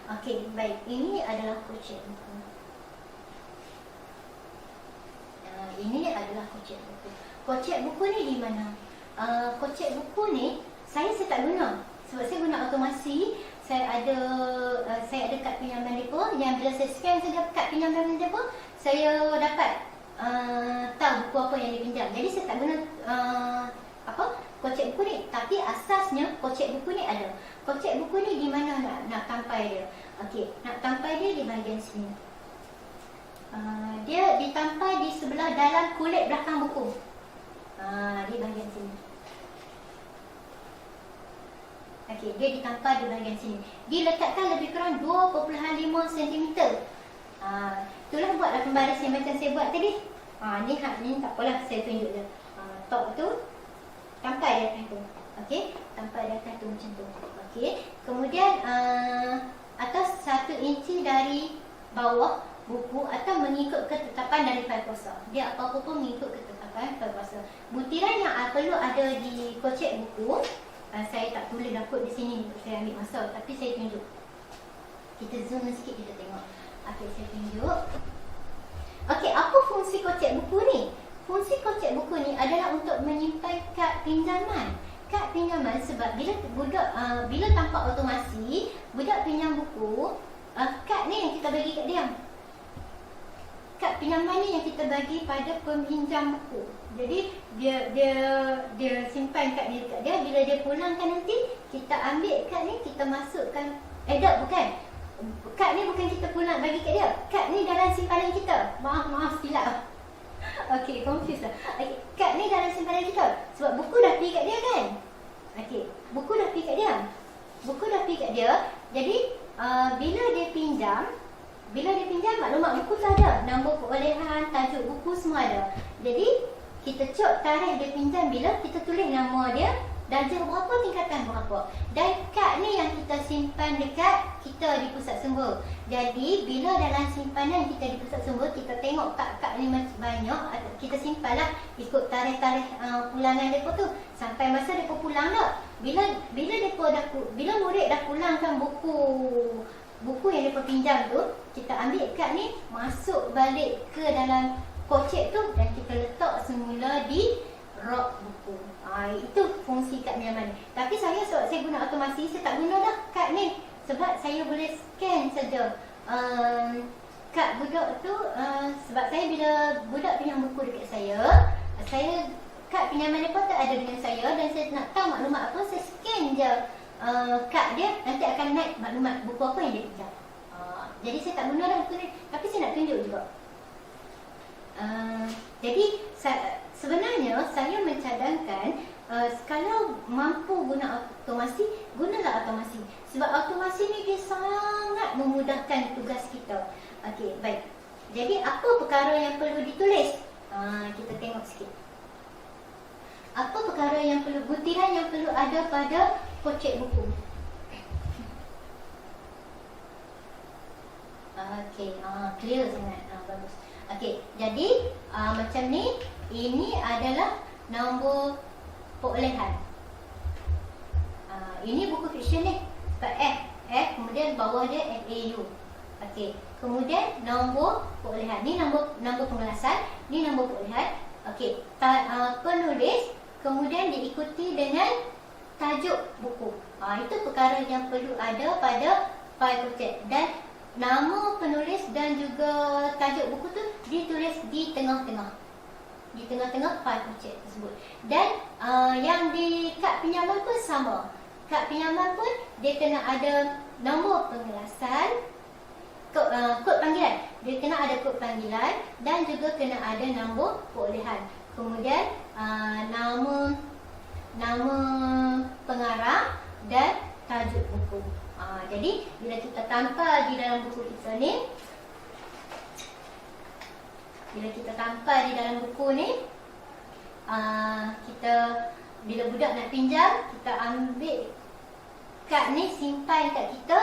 Okey, baik. Ini adalah kocek buku. Ini adalah kocek buku. Kocek buku ni di mana? Kocek buku ni saya tak guna. Sebab saya guna automasi. Saya ada kad pinjaman depa yang bila saya scan saja kad pinjaman depa, saya dapat tahu buku apa yang dipinjam. Jadi saya tak guna kocek buku ni. Tapi asasnya kocek buku ni ada. Kocek buku ni di mana nak tampai dia? Okey, nak tampai dia di bahagian sini. Dia ditampai di sebelah dalam kulit belakang buku. Di bahagian sini. Okey, dia ditampai di bahagian sini. Diletakkan lebih kurang 2.5 cm. Itulah buatlah pembarisan macam saya buat tadi. Ni tak apalah, saya tunjuk je. Top tu tampai di atas tu. Okey, tampai di atas tu macam tu. Okey, kemudian atas 1 inci dari bawah buku atau mengikut ketetapan dari fail kuasa. Dia apa-apa pun mengikut ketetapan fail kuasa. Butiran yang perlu ada di kocek buku, saya tak tulis dah kod di sini untuk saya ambil masa, tapi saya tunjuk. Kita zoom sikit, kita tengok. Okey, saya tunjuk. Okey, apa fungsi kocek buku ni? Fungsi kocek buku ni adalah untuk menyimpan kad pinjaman. Kad pinjaman sebab bila tanpa automasi, budak pinjam buku, kad ni yang kita bagi kat dia. Kad pinjaman ni yang kita bagi pada peminjam buku. Jadi dia simpan kad ni dekat dia. Bila dia pulangkan nanti, kita ambil kad ni, kita masukkan. Bukan. Kad ni bukan kita pulang bagi kat dia. Kad ni dalam simpanan kita. Maaf silap. Okey, confused lah. Okay, kad ni dalam simpanan kita. Sebab buku dah pergi kat dia kan? Okey, buku dah pergi kat dia. Jadi bila dia pinjam, maklumat buku tu ada. Nombor perolehan, tajuk buku semua ada. Jadi kita cok tarikh dia pinjam bila, kita tulis nama dia, darjah berapa, tingkatan berapa. Dan kad ni yang kita simpan dekat kita di pusat sumber. Jadi bila dalam simpanan kita di pusat sumber, kita tengok kad ni macam banyak, kita simpanlah ikut tarikh-tarikh pulangan depa tu sampai masa depa pulang dah. Bila murid dah pulangkan buku yang depa pinjam tu, kita ambil kad ni, masuk balik ke dalam kocek tu dan kita letak semula di rak buku. Itu fungsi kad pinjaman ni. Tapi sebab saya guna automasi, saya tak guna dah kad ni. Sebab saya boleh scan saja kad budak tu. Sebab saya bila budak pinjam buku dekat saya kad pinjaman mereka tak ada dengan saya, dan saya nak tahu maklumat apa, saya scan je kad dia, nanti akan naik maklumat buku apa yang dia pinjam. Jadi saya tak guna dah buku ni. Tapi saya nak tunjuk juga. Jadi sebenarnya saya mencadangkan kalau mampu guna automasi, gunalah automasi. Sebab automasi ni dia sangat memudahkan tugas kita. Okey, baik. Jadi apa perkara yang perlu ditulis? Kita tengok sikit. Apa perkara yang perlu, butiran yang perlu ada pada kocek buku? Okey, clear sangat. Bagus. Okey, jadi macam ni, ini adalah nombor perolehan. Ini buku fiksyen ni. Sebab F, kemudian bawah dia FAU. Okey, kemudian nombor perolehan. Ni nombor pengelasan, ni nombor perolehan. Okey, penulis, kemudian diikuti dengan tajuk buku. Itu perkara yang perlu ada pada file kocek. Dan nama penulis dan juga tajuk buku tu ditulis di tengah-tengah. Di tengah-tengah file kocek tersebut. Dan yang di kad pinjaman pun sama. Kad pinjaman pun dia kena ada nombor pengelasan, kod panggilan. Dia kena ada kod panggilan dan juga kena ada nombor perolehan. Kemudian nama pengarang dan tajuk buku. Jadi bila kita tampal di dalam buku kita ni, kita bila budak nak pinjam, kita ambil kad ni, simpan kat kita.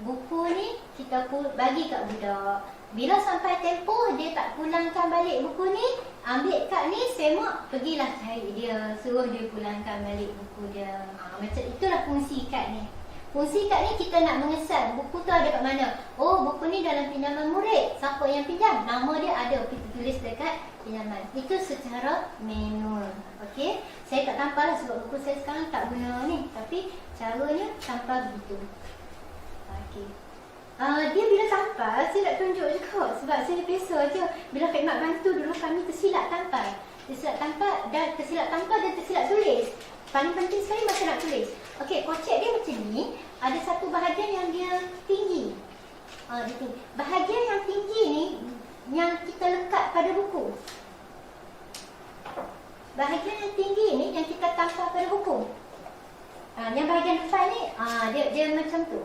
Buku ni kita bagi kat budak. Bila sampai tempoh dia tak pulangkan balik buku ni, ambil kad ni, semak, pergilah cari dia, suruh dia pulangkan balik buku dia. Macam itulah fungsi kad ni. Fungsi kad ni kita nak mengesan buku tu ada kat mana. Oh, buku ni dalam pinjaman murid. Siapa yang pinjam? Nama dia ada, kita tulis dekat pinjaman. Itu secara manual. Okey. Saya tak tampal lah sebab buku saya sekarang tak guna ni. Tapi caranya tampal begitu. Okey. Dia bila tampal, saya nak tunjuk juga sebab saya biasa je. Bila khidmat bantu dulu kami tersilap tampal. Tersilap tampal dan tersilap tulis. Paling penting sekali masa nak tulis. Okey, kocek dia macam ni. Ada satu bahagian yang dia tinggi. Dia tinggi. Bahagian yang tinggi ni yang kita lekat pada buku. Bahagian yang tinggi ni yang kita tampal pada buku. Yang bahagian depan ni dia macam tu.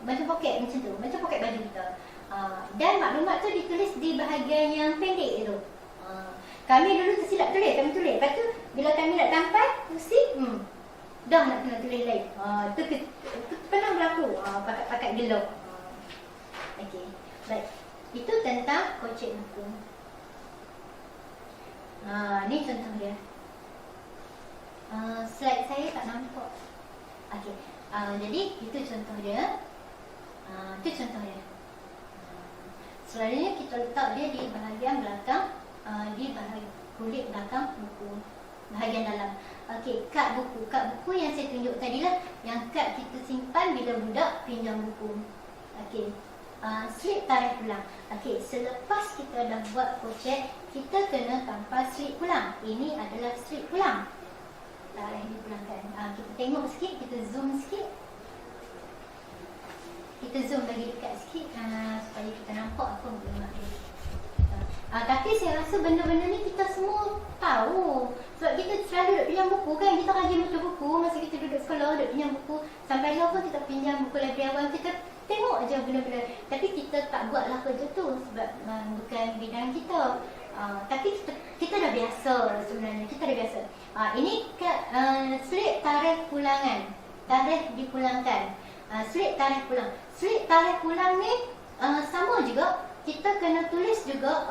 Macam poket macam tu. Macam poket baju kita. Dan maklumat tu ditulis di bahagian yang pendek tu. Kami dulu tersilap tulis, kami tulis. Lepas tu bila kami nak tampal, pusing, dah nak kena tulis lain. Tu pernah berlaku. Pakat gelap. Okey. Baik. Itu tentang kocek buku. Ni contoh dia. Slide saya tak nampak. Okey. Jadi itu contoh dia. Itu contoh dia. Selalunya kita letak dia di bahagian belakang, di bahagian kulit belakang buku, bahagian dalam. Okey, kad buku. Kad buku yang saya tunjuk tadi lah, yang kad kita simpan bila budak pinjam buku. Okey. Slip tarikh pulang. Okey, selepas kita dah buat kocek, kita kena tampal slip pulang. Ini adalah slip pulang. Tarikh dipulangkan. Kita tengok sikit, kita zoom sikit. Kita zoom lagi dekat sikit supaya kita nampak apa maklumat dia. Tapi saya rasa benda-benda ni kita semua tahu. Sebab kita selalu duduk pinjam buku kan. Kita rajin baca buku. Masa kita duduk sekolah, duduk pinjam buku. Sampai lah pun kita pinjam buku library awal. Kita tengok je benda-benda. Tapi kita tak buatlah kerja tu. Sebab bukan bidang kita. Tapi kita dah biasa sebenarnya. Kita dah biasa. Ini slip tarikh pulangan. Tarikh dipulangkan. Slip tarikh pulang. Slip tarikh pulang ni sama juga. Kita kena tulis juga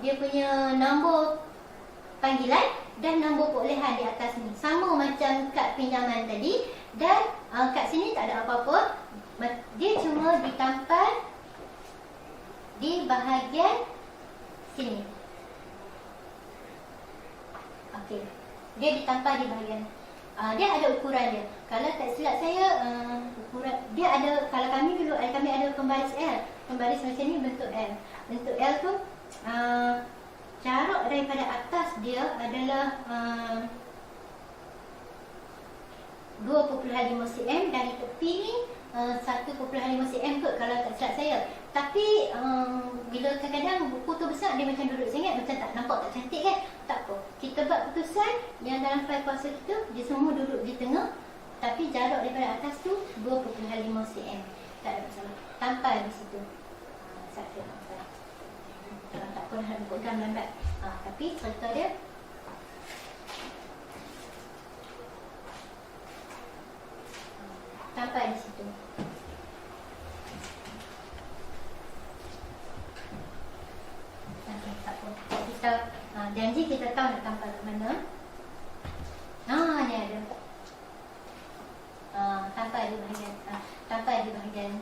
dia punya nombor panggilan dan nombor perolehan di atas ni. Sama macam kad pinjaman tadi. Dan kat sini tak ada apa-apa. Dia cuma ditampal di bahagian sini. Okey. Dia ditampal di bahagian. Dia ada ukuran dia. Kalau tak silap saya, ukuran dia ada. Kalau kami dulu, kami ada pembaris L. Pembaris macam ni bentuk L. Bentuk L tu jarak daripada atas dia adalah 2.5 cm. Dari tepi ni 1.5 cm kot kalau tak silap saya. Tapi bila kadang-kadang buku tu besar, dia macam duduk sangat, macam tak nampak, tak cantik kan. Tak apa, kita buat putusan yang dalam fail kuasa kita, dia semua duduk di tengah. Tapi jarak daripada atas tu 2.5 cm. Tak ada masalah. Tampal di situ. Saya tampal. Tak apa nak pegang lambat. Tapi cerita dia tampal di situ. Tak apa. Kita janji kita tahu nak tampal ke mana. Ni ada. Tampal di bahagian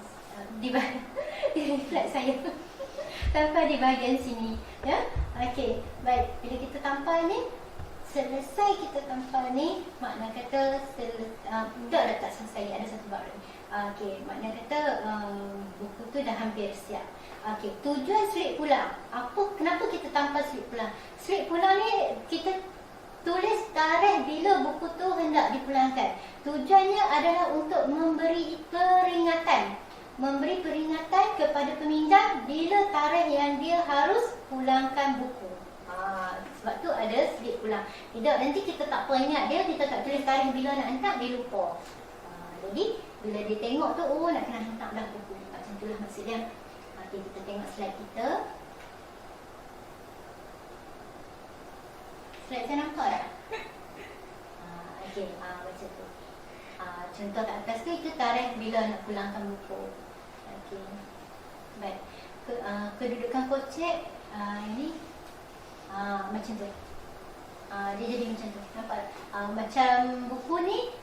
di slide saya. Tampal di bahagian sini, ya. Okey, baik. Bila kita tampal ni, selesai kita tampal ni, makna kata dah tak selesai, ada satu baru. Okey, makna kata buku tu dah hampir siap. Okey, tujuan slip pulang. Kenapa kita tampal slip pulang? Slip pulang ni kita tulis tarikh bila buku tu hendak dipulangkan. Tujuannya adalah untuk memberi peringatan. Memberi peringatan kepada peminjam bila tarikh yang dia harus pulangkan buku. Sebab tu ada slip pulang. Tidak, nanti kita tak peringat dia, kita tak tulis tarikh bila nak hantar, dia lupa. Jadi, bila dia tengok tu, nak kena hantar dah buku. Macam itulah maksudnya. Okay, kita tengok slide kita. Slide saya nampak tak? Okey, macam tu. Contoh kat atas tu, itu tarikh bila nak pulangkan buku. Okey. Baik. Kedudukan kocek ini macam tu. Dia jadi macam tu. Nampak? Macam buku ni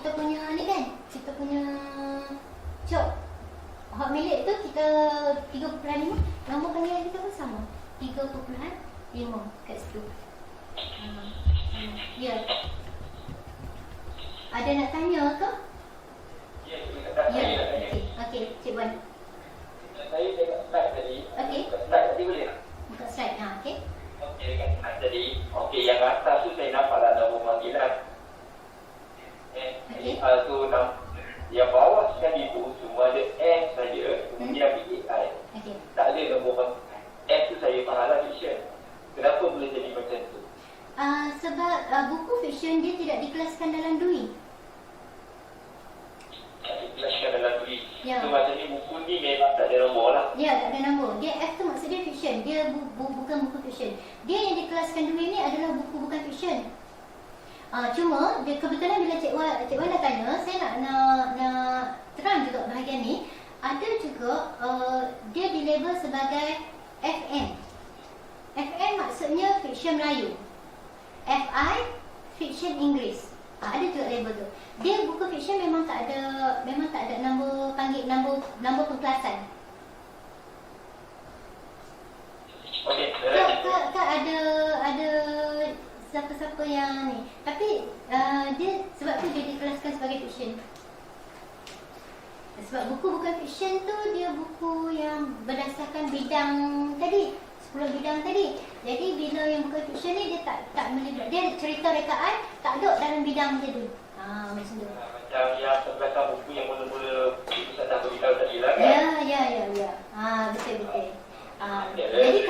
kita punya ni kan, kita punya cok hot milik tu kita 3.5, nombor panggilan kita pun sama 3.5 kat situ. Ya. Ada nak tanya ke? Ya. Okey, Cik Wan. Saya tengok slide tadi. Okey. Slide tadi boleh tak? Buka slide. Okey. Okey, dekat slide tadi. Okey, yang atas tu saya nampak tak nombor panggilan. Okey. Tu yang bawah sekali tu cuma ada M saja, kemudian PAI. Okey. Tak ada nombor panggilan. M tu saya faham lah fiction. Kenapa boleh jadi macam tu? Sebab buku fiksyen dia tidak dikelaskan dalam DUI. Tak dikelaskan dalam duit. Ya. So macam ni buku ni memang tak ada nombor lah. Ya, tak ada nombor. Dia F tu maksud dia fiksyen. Dia bukan buku fiksyen. Dia yang dikelaskan DUI ni adalah buku bukan fiksyen. Cuma dia kebetulan bila Cik Wan dah tanya, saya nak terang juga bahagian ni. Ada juga dia dilabel sebagai FM. FM maksudnya fiksyen Melayu. FI fiksyen Inggeris. Ada juga label tu. Dia buku fiksyen memang tak ada nombor panggil nombor pengkelasan. Okey, Tak ada siapa-siapa yang ni. Tapi dia sebab tu dia dikelaskan sebagai fiksyen. Sebab buku bukan fiksyen tu dia buku yang berdasarkan bidang tadi, 10 bidang tadi. Jadi bila yang bukan fiksyen ni dia tak melibat. Dia cerita rekaan tak ada dalam bidang dia tu. Macam tu. macam yang sebelakang buku yang mula-mula Ustaz dah beritahu tadi lah kan? Ya. Betul. Jadi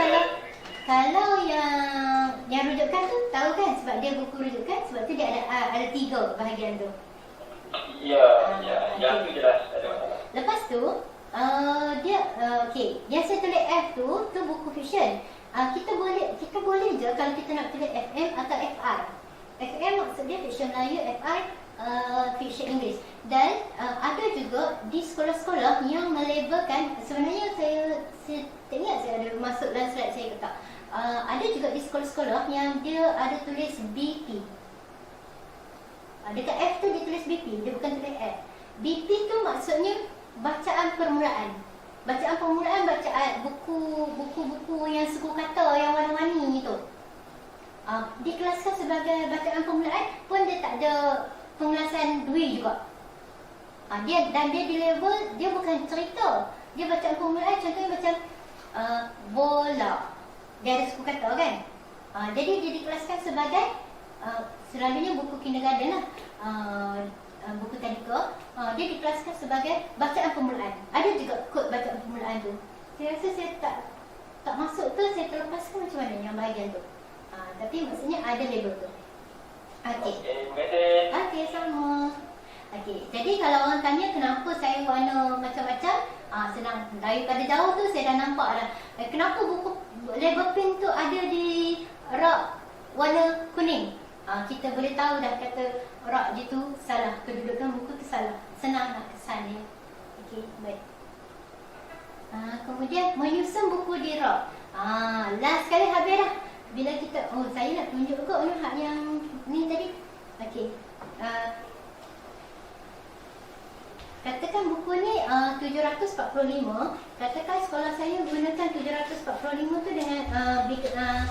kalau yang rujukan tu tahu kan, sebab dia buku rujukan, sebab tu dia ada 3 bahagian tu. Ya, yang tu jelas ada masalah. Lepas tu dia okey, yang saya tulis F tu buku fiksyen. Kita boleh je kalau kita nak tulis FM atau FI. FM maksud dia fiksyen Melayu, FI fiksyen Inggeris. Dan ada juga di sekolah-sekolah yang melabelkan, sebenarnya saya tak ingat saya ada masuk dalam slide saya ke tak. Ada juga di sekolah-sekolah yang dia ada tulis BP. Dekat F tu dia tulis BP, dia bukan tulis F. BP tu maksudnya bacaan permulaan. Bacaan buku-buku yang suku kata yang warna-warni tu. Dikelaskan sebagai bacaan permulaan pun dia tak ada pengelasan DUI juga. Dia dilabel, dia bukan cerita. Dia bacaan permulaan, contohnya macam bola. Dia ada suku kata kan. Jadi dia dikelaskan sebagai selalunya buku kindergarten lah. Buku tadika, dia dikelaskan sebagai bacaan permulaan. Ada juga kod bacaan permulaan tu. Saya rasa saya tak masuk tu, saya terlepaskan macam mana yang bahagian tu. Tapi maksudnya ada label tu. Okey. Okey, sama. Okey, jadi kalau orang tanya kenapa saya warna macam-macam, senang. Daripada jauh tu saya dah nampak dah. Kenapa buku label pink tu ada di rak warna kuning? Kita boleh tahu dah kata rak dia tu salah, kedudukan buku tu salah. Senang nak kesan dia. Okey, baik. Kemudian menyusun buku di rak. Last kali habis dah. Bila kita, saya nak tunjuk kot hak yang ni tadi. Okey. Katakan buku ni 745. Katakan sekolah saya gunakan 745 tu dengan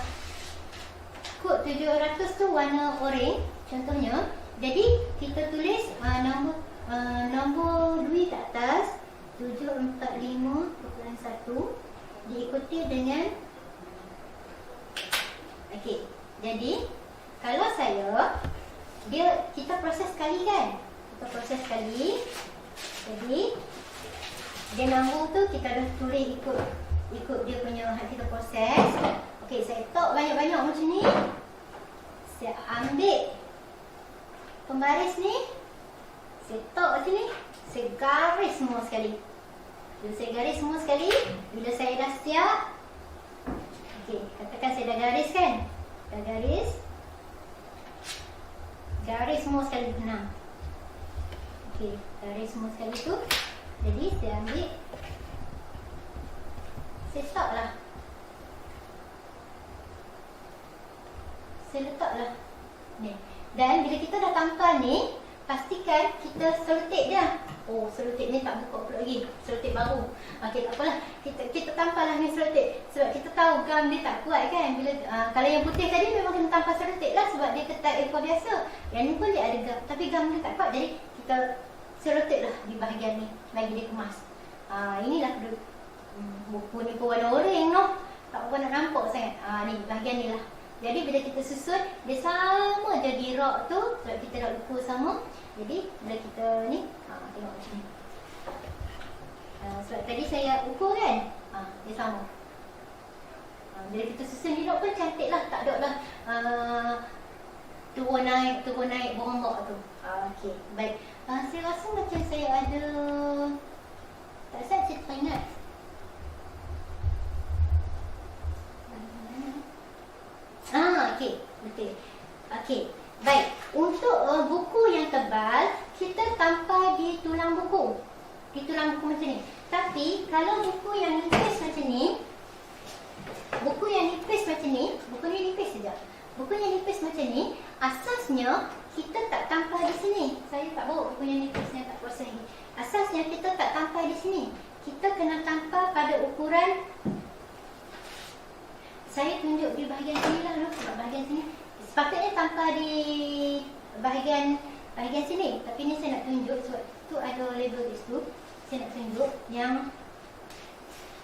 kod 700 tu warna oranye contohnya. Jadi kita tulis nombor DUI kat atas 745.1 diikuti dengan okey. Jadi kalau kita proses sekali kan. Kita proses sekali. Jadi dia nombor tu kita dah tulis ikut dia punya hak kita proses. Okey, saya tok banyak-banyak macam ni. Saya ambil pembaris ni. Saya tok kat sini. Saya garis semua sekali. Bila saya garis semua sekali, bila saya dah siap. Okey, katakan saya dah garis kan? Dah garis. Garis semua sekali. Nah. Okey, garis semua sekali tu. Jadi saya ambil. Saya stop lah. Saya letaklah ni. Dan bila kita dah tampal ni, pastikan kita selotip dia. Oh, selotip ni tak buka pula lagi. Selotip baru. Okey, tak apalah. Kita tampallah ni selotip. Sebab kita tahu gam dia tak kuat kan. Bila kalau yang putih tadi memang kena tampal selotip lah sebab dia ketat ekor biasa. Yang ni pun dia ada gam. Tapi gam dia tak kuat. Jadi kita selotip lah di bahagian ni bagi dia kemas. Inilah buku ni pun warna oranye noh. Tak apa nak nampak sangat. Ni bahagian ni lah. Jadi bila kita susun, dia sama jadi rok tu sebab kita nak ukur sama. Jadi bila kita ni, tengok macam ni. Sebab tadi saya ukur kan, dia sama. Bila kita susun di rok pun cantik lah, tak ada lah turun naik bongkok tu. Okey, baik. Saya rasa macam saya ada, tak saya teringat. Okey, betul. Okey, baik. Untuk buku yang tebal, kita tampal di tulang buku. Di tulang buku macam ni. Tapi kalau buku yang nipis macam ni, buku yang nipis macam ni, buku ni nipis saja. Buku yang nipis macam ni, asasnya kita tak tampal di sini. Saya tak bawa buku yang nipis, saya tak kuasa lagi. Asasnya kita tak tampal di sini. Kita kena tampal pada ukuran. Saya tunjuk di bahagian sini lah, sebab bahagian sini sepatutnya tampal di bahagian sini. Tapi ni saya nak tunjuk sebab tu ada label di situ. Saya nak tunjuk yang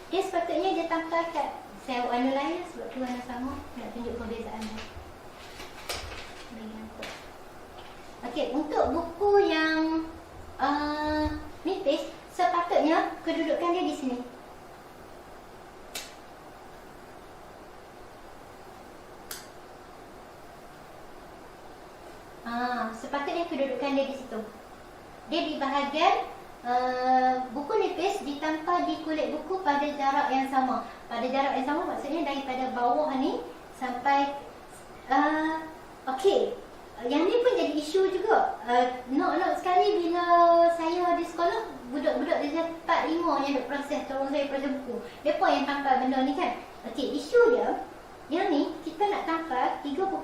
dia sepatutnya dia tampal kat, saya warna lain sebab tu warna sama. Nak tunjuk perbezaan dia. Okey, untuk buku yang nipis, sepatutnya kedudukan dia di sini. Sepatutnya kedudukan dia di situ. Dia di bahagian buku nipis ditampal di kulit buku pada jarak yang sama. Pada jarak yang sama maksudnya daripada bawah ni sampai okey. Yang ni pun jadi isu juga. Not sekali bila saya di sekolah, budak-budak dia 4-5 yang duk proses, tolong saya proses buku. Depa yang tampal benda ni kan. Okey, isu dia yang ni kita nak tampal 3.5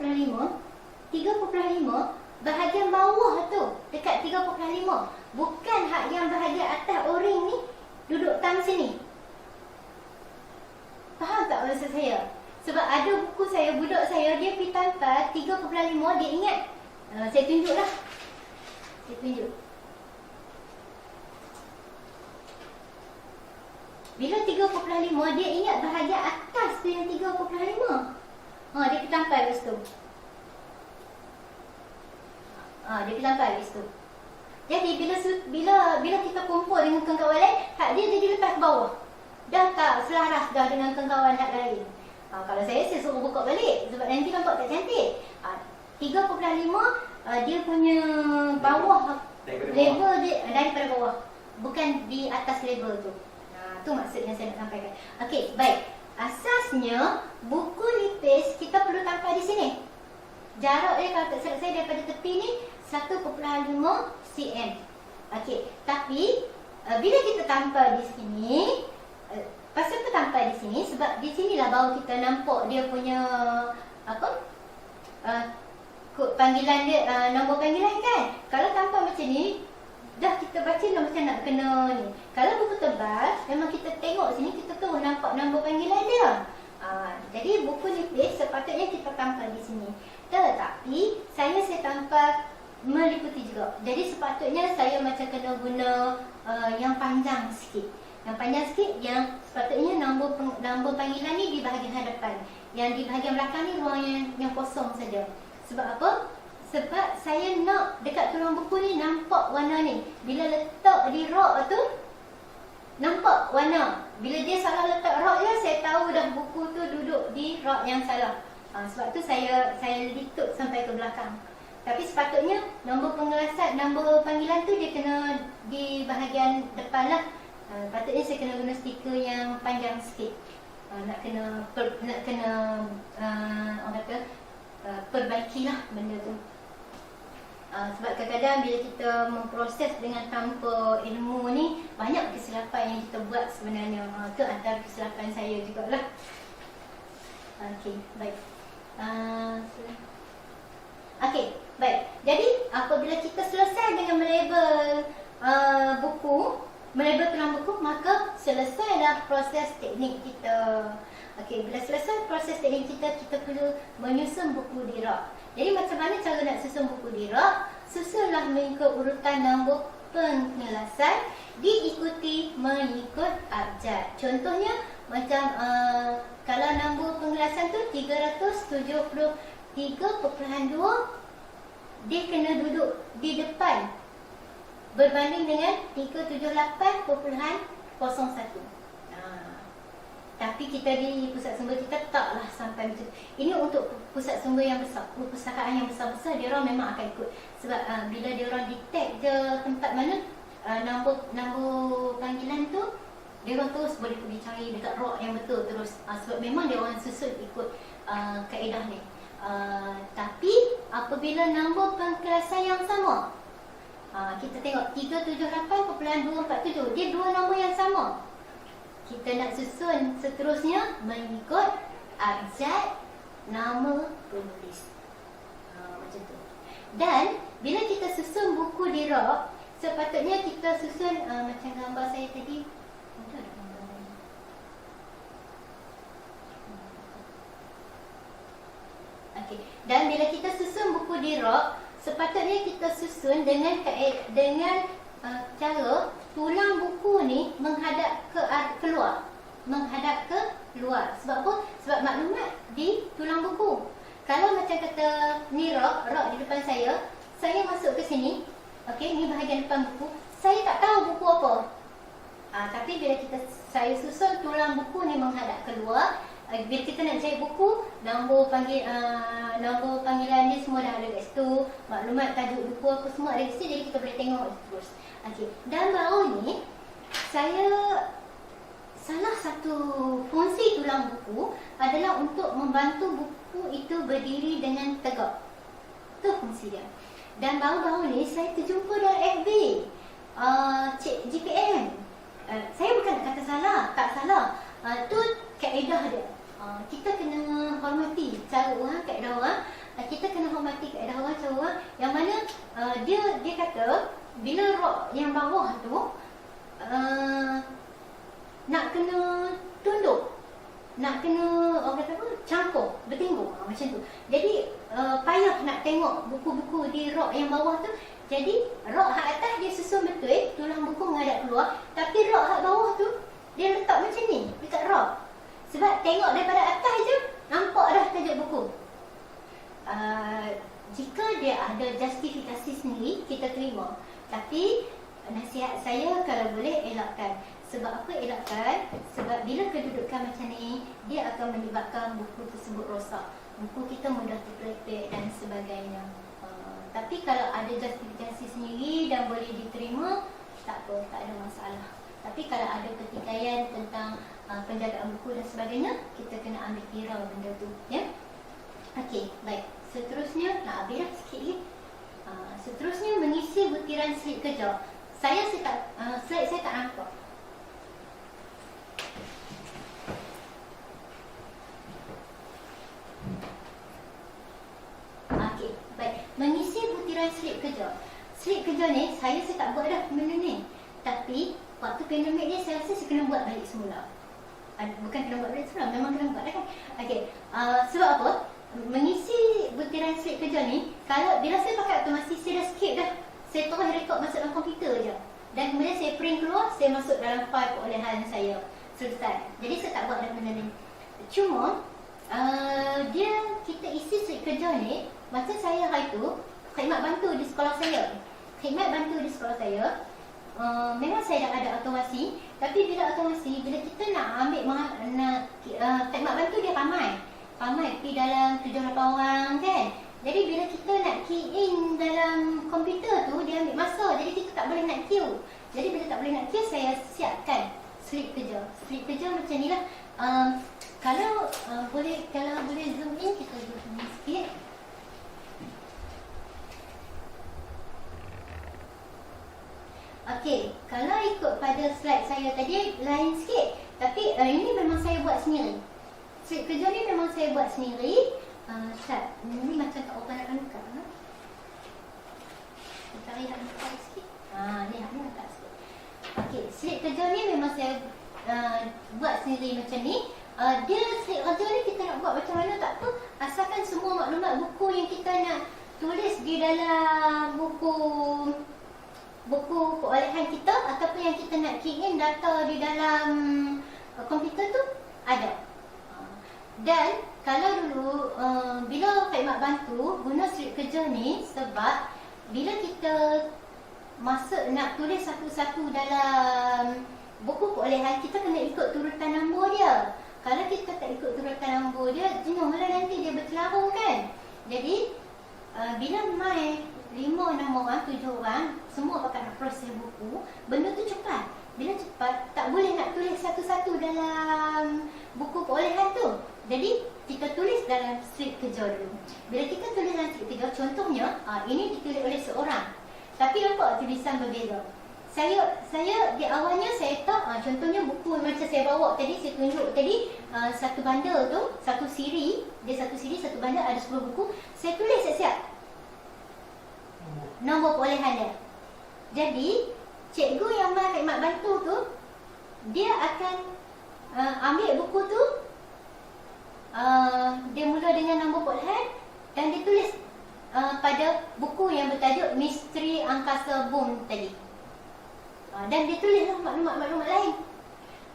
bahagian bawah tu dekat 3.5, bukan hak yang bahagian atas o-ring ni duduk tam sini. Faham tak maksud saya? Sebab ada buku saya, budak saya dia pergi tampal 3.5, dia ingat. Saya tunjuklah. Saya tunjuk. Bila 3.5 dia ingat bahagian atas tu yang 3.5. Dia pergi tampal kat situ. Dia pergi tampal kat situ. Jadi bila kita kumpul dengan kawan-kawan lain, hak dia jadi lepas ke bawah. Dah tak selaras dah dengan kawan-kawan hak lain. Kalau saya suruh buka balik sebab nanti nampak tak cantik. 3.5 dia punya bawah level dia daripada bawah, bukan di atas level tu. Tu maksud yang saya nak sampaikan. Okey, baik. Asasnya buku nipis kita perlu tampal di sini. Jarak dia kalau tak silap saya daripada tepi ni 1.5 cm. Okey, tapi bila kita tampal di sini, pasal apa tampal di sini? Sebab di sinilah baru kita nampak dia punya kod panggilan dia, nombor panggilan kan. Kalau tampal macam ni, dah kita baca dah macam nak kena ni. Kalau buku tebal, memang kita tengok sini, kita tahu nampak nombor panggilan dia. Jadi buku nipis sepatutnya kita tampal di sini. Tetapi saya tampal meliputi juga. Jadi sepatutnya saya macam kena guna yang panjang sikit. Yang panjang sikit, yang sepatutnya nombor panggilan ni di bahagian hadapan. Yang di bahagian belakang ni ruang yang kosong saja. Sebab apa? Sebab saya nak dekat tulang buku ni nampak warna ni. Bila letak di rok tu, nampak warna. Bila dia salah letak rok je, saya tahu dah buku tu duduk di rok yang salah. Sebab tu saya litup sampai ke belakang. Tapi sepatutnya nombor pengelasan, nombor panggilan tu dia kena di bahagian depan lah. Patutnya saya kena guna stiker yang panjang sikit. Nak kena orang kata perbaikilah benda tu. Sebab kadang-kadang bila kita memproses dengan tanpa ilmu ni, banyak kesilapan yang kita buat sebenarnya. Itu antara kesilapan saya jugalah. Okey, baik. Okey, baik. Jadi apabila kita selesai dengan melabel melabel tulang buku, maka selesailah proses teknik kita. Okey, bila selesai proses teknik kita, kita perlu menyusun buku di rak. Jadi macam mana cara nak susun buku di rak? Susunlah mengikut urutan nombor pengelasan, diikuti mengikut abjad. Contohnya macam kalau nombor pengelasan tu 373.2, dia kena duduk di depan berbanding dengan 378.01. Tapi kita di pusat sumber kita taklah sampai macam tu. Ini untuk pusat sumber yang besar, perpustakaan yang besar-besar, dia orang memang akan ikut. Sebab bila dia orang detect je tempat mana nombor panggilan tu, dia orang terus boleh pergi cari dekat rak yang betul terus. Sebab memang dia orang susun ikut kaedah ni. Tapi apabila nombor pengkelasan yang sama, kita tengok 378.247, dia dua nombor yang sama. Kita nak susun seterusnya mengikut abjad nama penulis. Macam tu. Dan bila kita susun buku di rak, sepatutnya kita susun macam gambar saya tadi. Okey. Dan bila kita susun buku di rak, sepatutnya kita susun dengan cara tulang buku ni menghadap keluar. Menghadap ke luar. Sebab apa? Sebab maklumat di tulang buku. Kalau macam kata ni rak di depan saya masuk ke sini. Okey, ni bahagian depan buku. Saya tak tahu buku apa. Tapi bila saya susun tulang buku ni menghadap keluar, bila kita nak cari buku, nombor panggilan dia semua dah ada kat situ, maklumat tajuk buku apa semua ada kat situ, jadi kita boleh tengok terus. Okey, dan baru ni salah satu fungsi tulang buku adalah untuk membantu buku itu berdiri dengan tegak. Itu fungsi dia. Dan baru-baru ni saya terjumpa dalam FB Cik GPM. Saya bukan nak kata salah, tak salah. Tu kaedah dia. Kita kena hormati cara orang, kaedah orang. Kita kena hormati kaedah orang, cara orang. Yang mana dia kata bila rak yang bawah tu nak kena tunduk, nak kena orang kata apa, cangkung, bertinggung, macam tu. Jadi payah nak tengok buku-buku di rak yang bawah tu. Jadi rak hak atas dia susun betul, tulang buku menghadap keluar. Tapi rak hak bawah tu dia letak macam ni dekat rak. Sebab tengok daripada atas je nampak dah tajuk buku. Jika dia ada justifikasi sendiri, kita terima. Tapi nasihat saya kalau boleh elakkan. Sebab apa elakkan? Sebab bila kedudukan macam ni, dia akan menyebabkan buku tersebut rosak. Buku kita mudah terpelepek dan sebagainya. Tapi kalau ada justifikasi sendiri dan boleh diterima, tak apa, tak ada masalah. Tapi kalau ada pertikaian tentang penjagaan buku dan sebagainya, kita kena ambil kira benda tu, ya. Okey, baik. Seterusnya, nak habis dah sikit lagi. Seterusnya mengisi butiran slip kerja. Slide saya tak nampak. Okey, baik. Mengisi butiran slip kerja. Slip kerja ni saya tak buat dah benda ni. Tapi waktu pandemik ni saya rasa saya kena buat balik semula. Bukan kena buat balik semula, memang kena buat dah kan. Okey, sebab apa? Mengisi butiran slip kerja ni, kalau bila saya pakai otomasi, saya dah skip dah. Saya terus rekod masuk dalam komputer je. Dan kemudian saya print keluar, saya masuk dalam file perolehan saya. Selesai. Jadi saya tak buat dah benda ni. Cuma kita isi slip kerja ni, masa saya hari tu khidmat bantu di sekolah saya. Memang saya dah ada otomasi. Tapi bila otomasi, bila kita nak ambil khidmat bantu dia ramai pergi dalam 7-8 orang kan. Jadi bila kita nak key in dalam komputer tu, dia ambil masa. Jadi kita tak boleh nak queue. Jadi bila tak boleh nak queue, saya siapkan slip kerja. Slip kerja macam ni lah. Kalau boleh zoom in, kita zoom in sikit. Okey, kalau ikut pada slide saya tadi lain sikit. Tapi ini memang saya buat sendiri. Slip kerja ni memang saya buat sendiri. Ustaz, ni macam tak open nak buka. Kita lihat buka sikit. Lihat ni agak sikit. Okey, slip kerja ni memang saya buat sendiri macam ni. Dia slip kerja ni kita nak buat macam mana tak apa, asalkan semua maklumat buku yang kita nak tulis di dalam buku perolehan kita ataupun yang kita nak key in data di dalam komputer tu ada. Dan kalau dulu bila Kak Mat bantu guna slip kerja ni, sebab bila kita masuk nak tulis satu-satu dalam buku perolehan, kita kena ikut turutan nombor dia. Kalau kita tak ikut turutan nombor dia, jenuhlah nanti dia bercelarung kan. Jadi bila mai 5-6 orang, 7 orang, semua pakai nak proses buku, benda tu cepat. Bila cepat, tak boleh nak tulis satu-satu dalam buku perolehan tu. Jadi kita tulis dalam slip kerja dulu. Bila kita tulis dalam slip kerja, contohnya ini ditulis oleh seorang, tapi nampak tulisan berbeza. Saya di awalnya saya tak, contohnya buku macam saya bawa tadi, saya tunjuk tadi, satu bundle tu, satu siri, satu bundle ada 10 buku. Saya tulis siap-siap nombor perolehan dia. Jadi cikgu yang Kak Mat bantu tu, dia akan ambil buku tu, dia mula dengan nombor perolehan dan dia tulis pada buku yang bertajuk Misteri Angkasa Boom tadi. Dan dia tulislah maklumat-maklumat lain.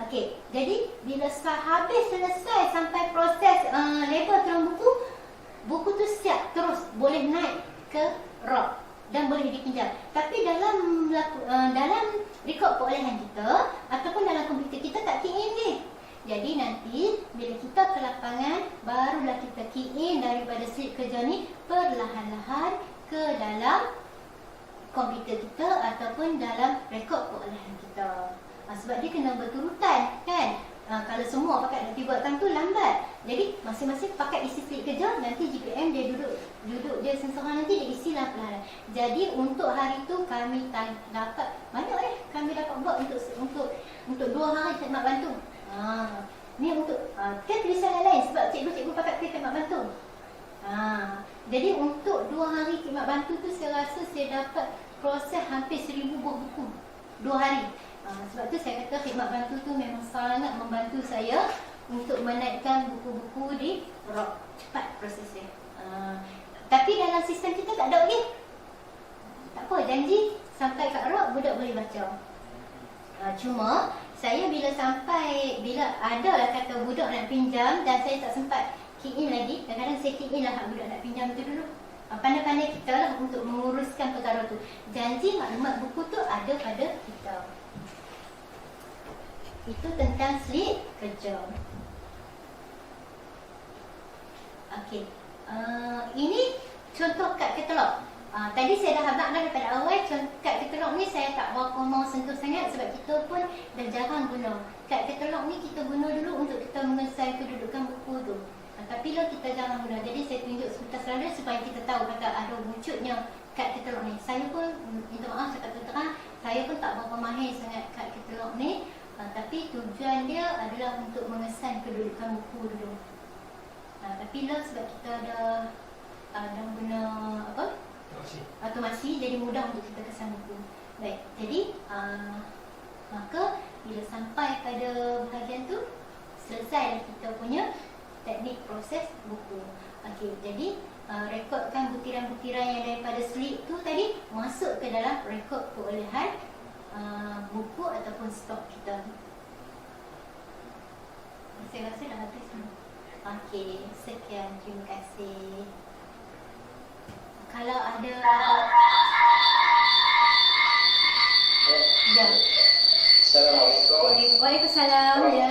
Okey, jadi bila habis selesai sampai proses label terang buku tu siap terus boleh naik ke RAW dan boleh dipinjam. Tapi dalam rekod perolehan kita ataupun dalam komputer kita tak key in ni. Jadi nanti bila kita ke lapangan, barulah kita key in daripada slip kerja ni perlahan-lahan ke dalam komputer kita ataupun dalam rekod perolehan kita. Sebab dia kena berturutan kan. Kalau semua pakai nak buat tu lambat. Jadi masing-masing pakai isi slip kerja, nanti GPM dia duduk dia sengsara, nanti dia isilah perlahan. Jadi untuk hari tu kami dapat mana kami dapat buat untuk 2 hari Kak Mat bantu. Ni untuk kan tulisan lain sebab cikgu pakai Kak Mat bantu. Jadi untuk 2 hari Kak Mat bantu tu saya rasa saya dapat proses hampir 1000 buah buku 2 hari. Sebab tu saya kata khidmat bantu tu memang sangat membantu saya untuk menaikkan buku-buku di RAW. Cepat prosesnya. Tapi dalam sistem kita tak ada lagi. Tak apa, janji sampai kat RAW budak boleh baca. Cuma saya bila ada lah kata budak nak pinjam dan saya tak sempat key in lagi, kadang-kadang saya key in lah budak nak pinjam tu dulu. Pandai-pandai kita lah untuk menguruskan perkara tu. Janji maklumat buku tu ada pada kita. Itu tentang slip kerja. Okey. Ini contoh kad katalog. Tadi saya dah habaq dah daripada awal, kad katalog ni saya tak berapa mau sentuh sangat sebab kita pun dah jarang guna. Kad katalog ni kita guna dulu untuk kita mengesan kedudukan buku tu. Tapi lah kita jarang guna. Jadi saya tunjuk sebentar saja supaya kita tahu kata ada wujudnya kad katalog ni. Saya pun minta maaf cakap terang, saya pun tak berapa mahir sangat kad katalog ni. Tapi tujuan dia adalah untuk mengesan kedudukan buku dulu. Tapi lah sebab kita ada guna apa? Automasi, jadi mudah untuk kita kesan buku. Baik, jadi maka bila sampai pada bahagian tu, selesai kita punya teknik proses buku. Okey, jadi rekodkan butiran-butiran yang daripada slip tu tadi masuk ke dalam rekod perolehan buku ataupun stok kita. Saya rasa dah habis. Okey, sekian, terima kasih. Kalau ada ya. Assalamualaikum. Waalaikumsalam. Ya.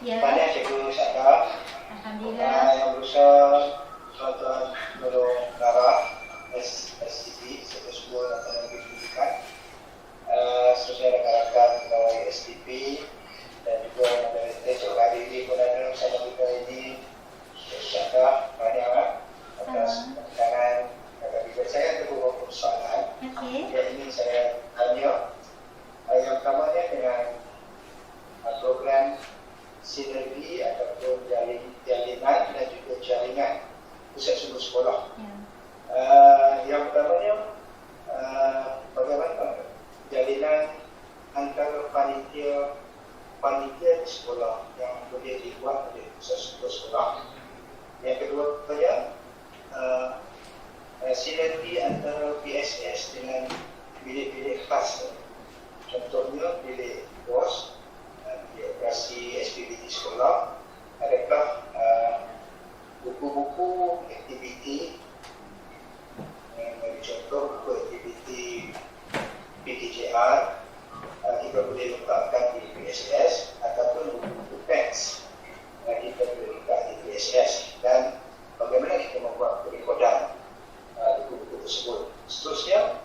Ya. Pada Cikgu Syahda. Alhamdulillah. Yang berusaha tuan-tuan Guru Nara STP, Sektor Sebuah dan Teknologi Pendidikan, sesuai rakan-rakan pegawai STP dan juga moderator Cik Hadi ini pun ada bersama kita ini. Cikgu Syahda, banyak atas pertanyaan kakak juga. Saya ada beberapa persoalan yang ingin saya tanya. Yang pertamanya dengan program sinergi ataupun jalinan dan juga jaringan panitia di sekolah yang boleh dibuat oleh pusat sumber sekolah. Yang kedua, sinergi antara PSS dengan bilik-bilik khas. Contohnya bilik BOS, bilik operasi SPB di sekolah. Adakah buku-buku aktiviti, contoh buku aktiviti PTJR, kita boleh letakkan di PSS, ataupun buku teks kita boleh letak di PSS, dan bagaimana kita membuat perekodan buku-buku tersebut. Seterusnya,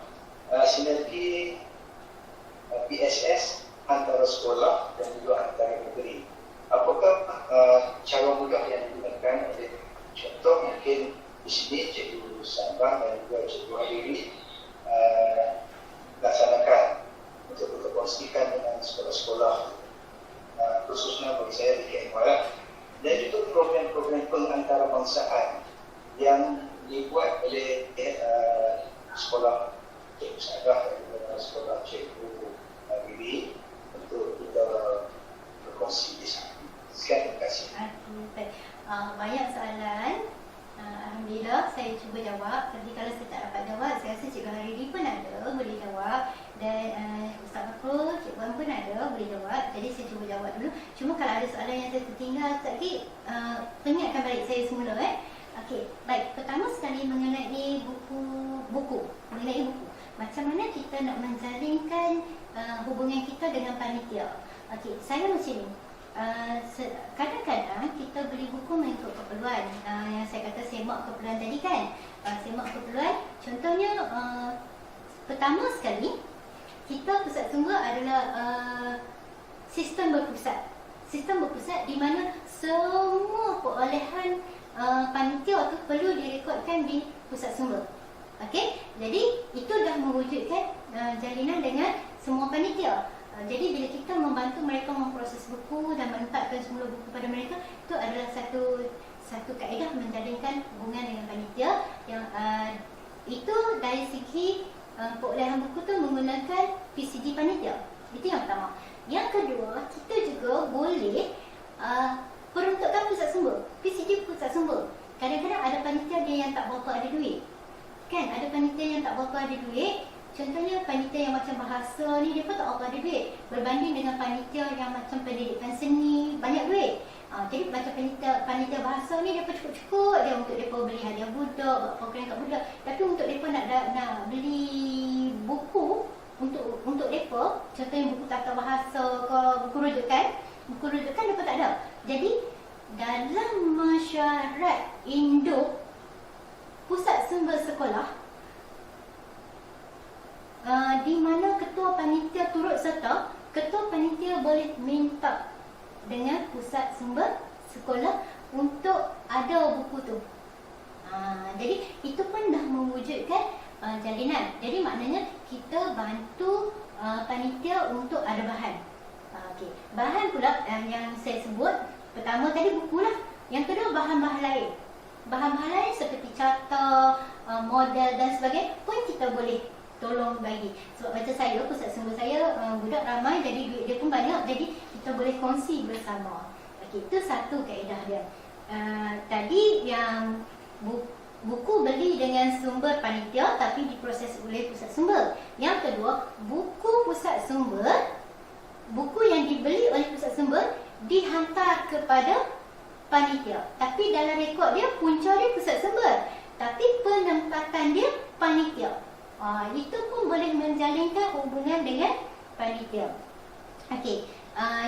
sinergi PSS antara sekolah dan juga antara negeri. Apakah cara mudah yang digunakan oleh, contoh mungkin di sini Cikgu Sambang dan juga Cikgu Hadiri laksanakan untuk berkongsikan dengan sekolah-sekolah, khususnya bagi saya di KMR, dan juga program-program pengantarbangsaan yang dibuat oleh sekolah Cikgu Sadah dan juga sekolah Cikgu Hadiri untuk kita berkongsi di sana. Sekian, terima kasih. Baik. Banyak soalan. Alhamdulillah saya cuba jawab. Tapi kalau saya tak dapat jawab, saya rasa Cikgu Hariri pun ada boleh jawab, dan Ustaz Fakrul, Cikgu Wan pun ada boleh jawab. Jadi saya cuba jawab dulu. Cuma kalau ada soalan yang saya tertinggal tadi, pengingatkan balik saya semula. Okey, baik. Pertama sekali mengenai buku. Macam mana kita nak menjalinkan hubungan kita dengan panitia. Okey, saya macam ni. Kadang-kadang kita beli buku mengikut keperluan. Yang saya kata semak keperluan tadi kan. Semak keperluan, contohnya pertama sekali, kita pusat sumber adalah sistem berpusat. Sistem berpusat di mana semua perolehan panitia itu perlu direkodkan di pusat sumber. Okey, jadi itu dah mewujudkan jalinan dengan semua panitia. Jadi bila kita membantu mereka memproses buku dan menempatkan semula buku pada mereka, itu adalah satu kaedah menjalinkan hubungan dengan panitia yang itu dari segi perolehan buku tu menggunakan PCG panitia. Itu yang pertama. Yang kedua, kita juga boleh peruntukkan pusat sumber, PCG pusat sumber. Kadang-kadang ada panitia dia yang tak berapa ada duit. Kan, ada panitia yang tak berapa ada duit. Contohnya panitia yang macam bahasa ni, dia pun tak apa ada duit berbanding dengan panitia yang macam pendidikan seni, banyak duit. Jadi macam panitia bahasa ni, dia pun cukup-cukup dia untuk mereka beli hadiah budak, buat program kat budak. Tapi untuk mereka nak beli buku untuk mereka, contohnya buku tata bahasa ke buku rujukan mereka tak ada. Jadi dalam mesyuarat induk pusat sumber sekolah, di mana ketua panitia turut serta, ketua panitia boleh minta dengan pusat sumber sekolah untuk ada buku tu. Jadi itu pun dah mewujudkan jalinan. Jadi maknanya kita bantu panitia untuk ada bahan. Okey, bahan pula yang saya sebut, pertama tadi buku lah. Yang kedua bahan-bahan lain. Bahan-bahan lain seperti carta, model dan sebagainya pun kita boleh tolong bagi. Sebab macam saya, pusat sumber saya budak ramai, jadi duit dia pun banyak, jadi kita boleh kongsi bersama. Okey, itu satu kaedah dia. Tadi yang buku beli dengan sumber panitia tapi diproses oleh pusat sumber. Yang kedua, buku pusat sumber, buku yang dibeli oleh pusat sumber dihantar kepada panitia. Tapi dalam rekod dia, punca dia pusat sumber, tapi penempatan dia panitia. Itu pun boleh menjalinkan hubungan dengan panitia. Okey,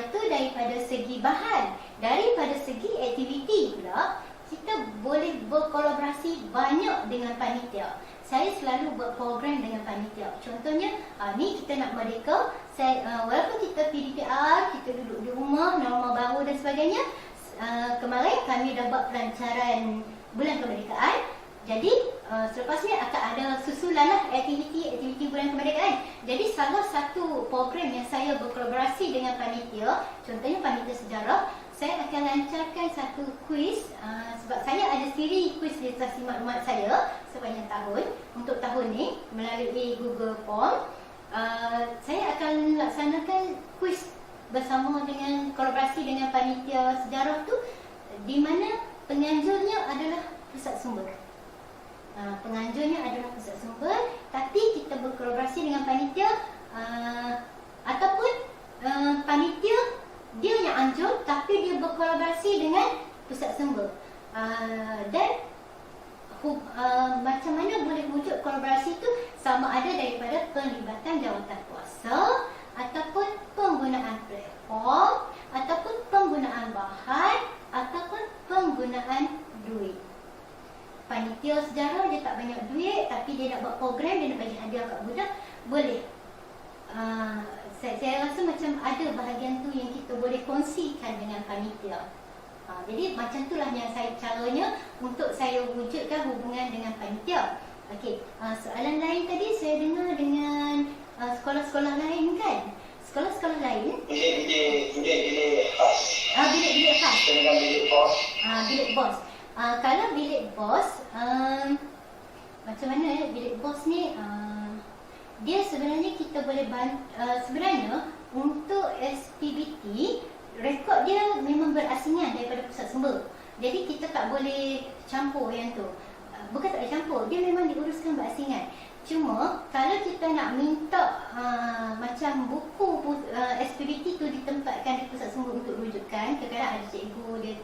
itu daripada segi bahan. Daripada segi aktiviti pula, kita boleh berkolaborasi banyak dengan panitia. Saya selalu buat program dengan panitia. Contohnya, ni kita nak merdeka. Walaupun kita PDPR, kita duduk di rumah, norma baru dan sebagainya. Kemarin kami dah buat pelancaran Bulan Kemerdekaan. Jadi selepas ni akan ada susulan lah aktiviti Bulan Kemerdekaan. Jadi salah satu program yang saya berkolaborasi dengan panitia, contohnya panitia sejarah, saya akan lancarkan satu kuis. Sebab saya ada siri kuis literasi maklumat saya sepanjang tahun. Untuk tahun ni melalui Google Form, saya akan laksanakan kuis bersama dengan kolaborasi dengan panitia sejarah tu, di mana penganjurnya adalah pusat sumber. Penganjurnya adalah pusat sumber, tapi kita berkolaborasi dengan panitia ataupun panitia dia yang anjur tapi dia berkolaborasi dengan pusat sumber. Dan macam mana boleh wujud kolaborasi itu, sama ada daripada pelibatan jawatan kuasa ataupun penggunaan platform ataupun penggunaan bahan ataupun penggunaan duit. Panitia sejarah dia tak banyak duit tapi dia nak buat program, dia nak bagi hadiah kat budak, boleh. Saya rasa macam ada bahagian tu yang kita boleh kongsikan dengan panitia. Jadi macam itulah yang caranya untuk saya wujudkan hubungan dengan panitia. Okey, soalan lain tadi saya dengar dengan sekolah-sekolah lain kan? Sekolah-sekolah lain Bilik khas. Bilik khas. Dengan bilik bos. Bilik bos. Kalau bilik bos, macam mana bilik bos ni? Dia sebenarnya kita boleh sebenarnya untuk SPBT rekod dia memang berasingan daripada pusat sumber. Jadi kita tak boleh campur yang tu. Bukan tak boleh campur, dia memang diuruskan berasingan. Cuma kalau kita nak minta macam buku SPBT tu ditempatkan di pusat sumber untuk rujukan, kadang-kadang ada cikgu dia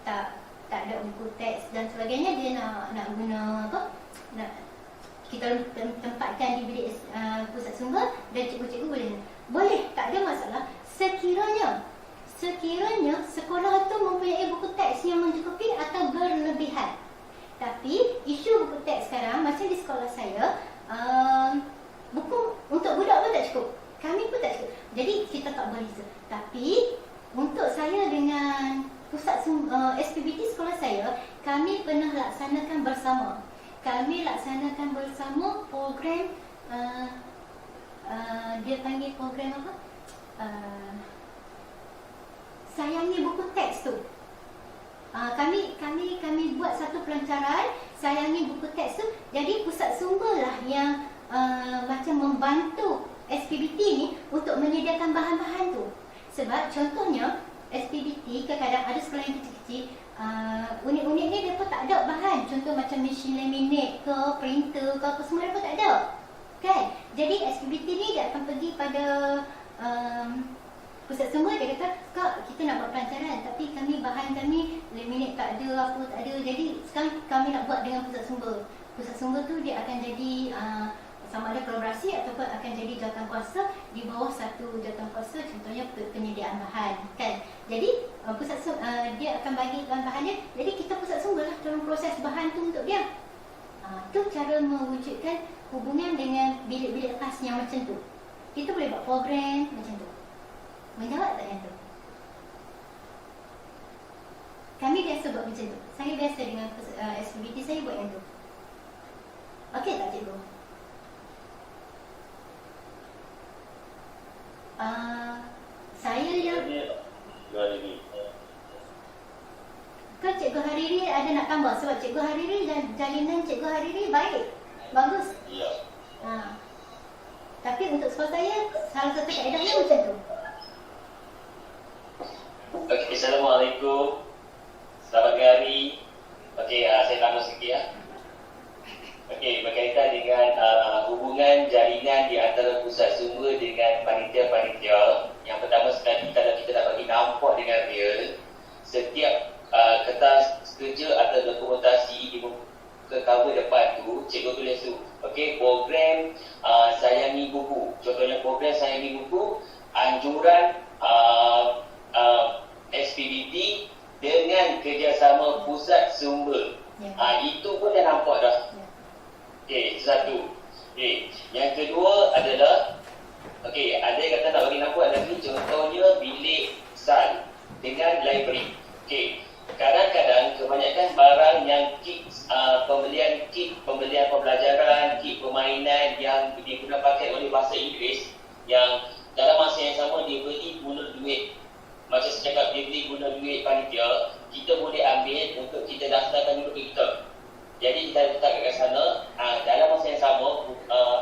tak ada buku teks dan sebagainya, dia nak guna apa? Kita tempatkan di bilik pusat sumber dan cikgu-cikgu boleh, tak ada masalah sekiranya sekolah itu mempunyai buku teks yang mencukupi atau berlebihan. Tapi isu buku teks sekarang macam di sekolah saya, buku untuk budak pun tak cukup, kami pun tak cukup. Jadi kita tak boleh. Tapi untuk saya dengan pusat SPBT sekolah saya, kami pernah laksanakan bersama. Kami laksanakan bersama program, dia panggil program apa? Sayangi buku teks tu. Kami buat satu pelancaran sayangi buku teks tu. Jadi pusat sumber lah yang macam membantu SPBT ni untuk menyediakan bahan-bahan tu. Sebab contohnya SPBT kadang-kadang ada sekolah yang kecil-kecil, unit-unit ni mereka tak ada bahan. Contoh macam mesin laminate ke, printer ke apa semua mereka tak ada, kan? Jadi SPBT ni dia akan pergi pada pusat sumber, dia kata, Kak, kita nak buat pelancaran tapi bahan kami laminate tak ada, apa tak ada. Jadi sekarang kami nak buat dengan pusat sumber. Pusat sumber tu dia akan jadi sama ada kolaborasi ataupun akan jadi jawatan kuasa di bawah satu jawatan kuasa, contohnya penyediaan bahan, kan? Jadi pusat dia akan bagi bahan dia. Jadi kita pusat sumber lah dalam proses bahan tu untuk dia. Tu cara mewujudkan hubungan dengan bilik-bilik khas yang macam tu. Kita boleh buat program macam tu. Menjawab tak yang tu? Kami biasa buat macam tu. Saya biasa dengan SPBT saya buat yang tu. Okey tak cikgu? Saya yang kan Cikgu Hariri ada nak tambah sebab Cikgu Hariri dan jalinan Cikgu Hariri baik, bagus. Ya. Tapi untuk sekolah saya salah satu kaedahnya macam tu. Okey, Assalamualaikum. Selamat hari. Okey, saya tambah sikit ya. Okey, berkaitan dengan hubungan jaringan di antara pusat sumber dengan panitia-panitia. Yang pertama sekali, kalau kita nak bagi nampak dengan real, setiap kertas kerja atau dokumentasi di muka cover depan tu, cikgu tulis tu, okey, program sayangi buku. Contohnya program sayangi buku, anjuran SPBT dengan kerjasama pusat sumber. Itu pun dah nampak dah. Okey, satu. Okey, yang kedua adalah, okey, ada yang kata nak bagi nampak lagi, contohnya bilik SAL dengan library. Okey, kadang-kadang kebanyakan barang yang kit pembelian pembelajaran, kit permainan yang diguna pakai oleh bahasa Inggeris, yang dalam masa yang sama dibeli guna duit. Macam saya cakap, dibeli guna duit panitia, kita boleh ambil untuk kita daftarkan dulu ke kita. Jadi kita letak kat sana, dalam masa yang sama,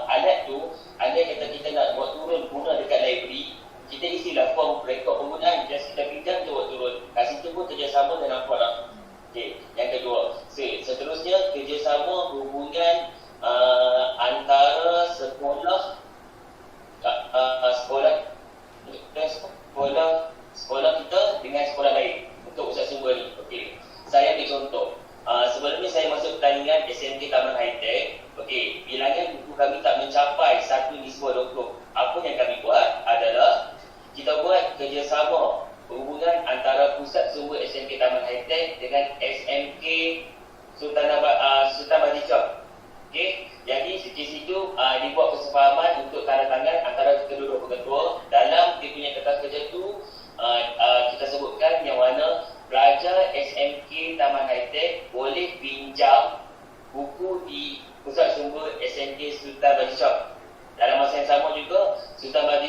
alat tu, andai kata kita nak buat turun guna dekat library, kita isilah form rekod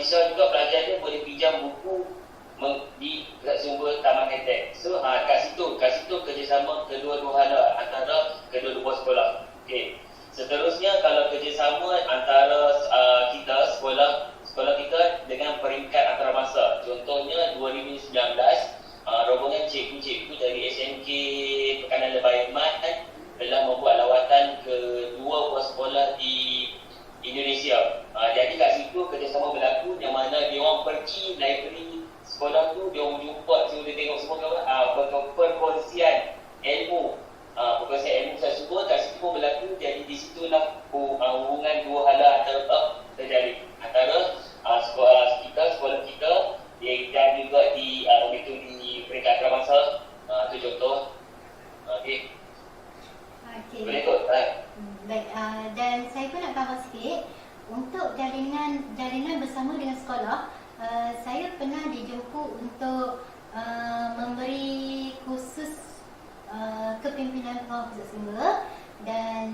mahasiswa juga pelajar dia boleh pinjam buku di sumber Taman High-Tech. So kat situ kerjasama kedua-dua hala antara kedua-dua sekolah. Okey. Seterusnya kalau kerjasama antara kita sekolah kita dengan peringkat antarabangsa. Contohnya 2019 rombongan cikgu-cikgu dari SMK Pekanan Lebah Emat telah membuat lawatan ke 2 buah sekolah di Indonesia. Jadi kat situ kerjasama berlaku yang mana dia orang pergi library sekolah tu, dia orang jumpa, dia tengok semua perkongsian ilmu. Perkongsian ilmu tersebut kat situ pun berlaku. Jadi di situlah hubungan dua hala antara terjadi antara sekolah kita dan juga di peringkat antarabangsa. Itu contoh. Okey. Boleh kot? Baik, dan saya pun nak tambah sikit. Untuk jalinan bersama dengan sekolah, saya pernah dijemput untuk memberi kursus kepimpinan pengawal pusat sumber dan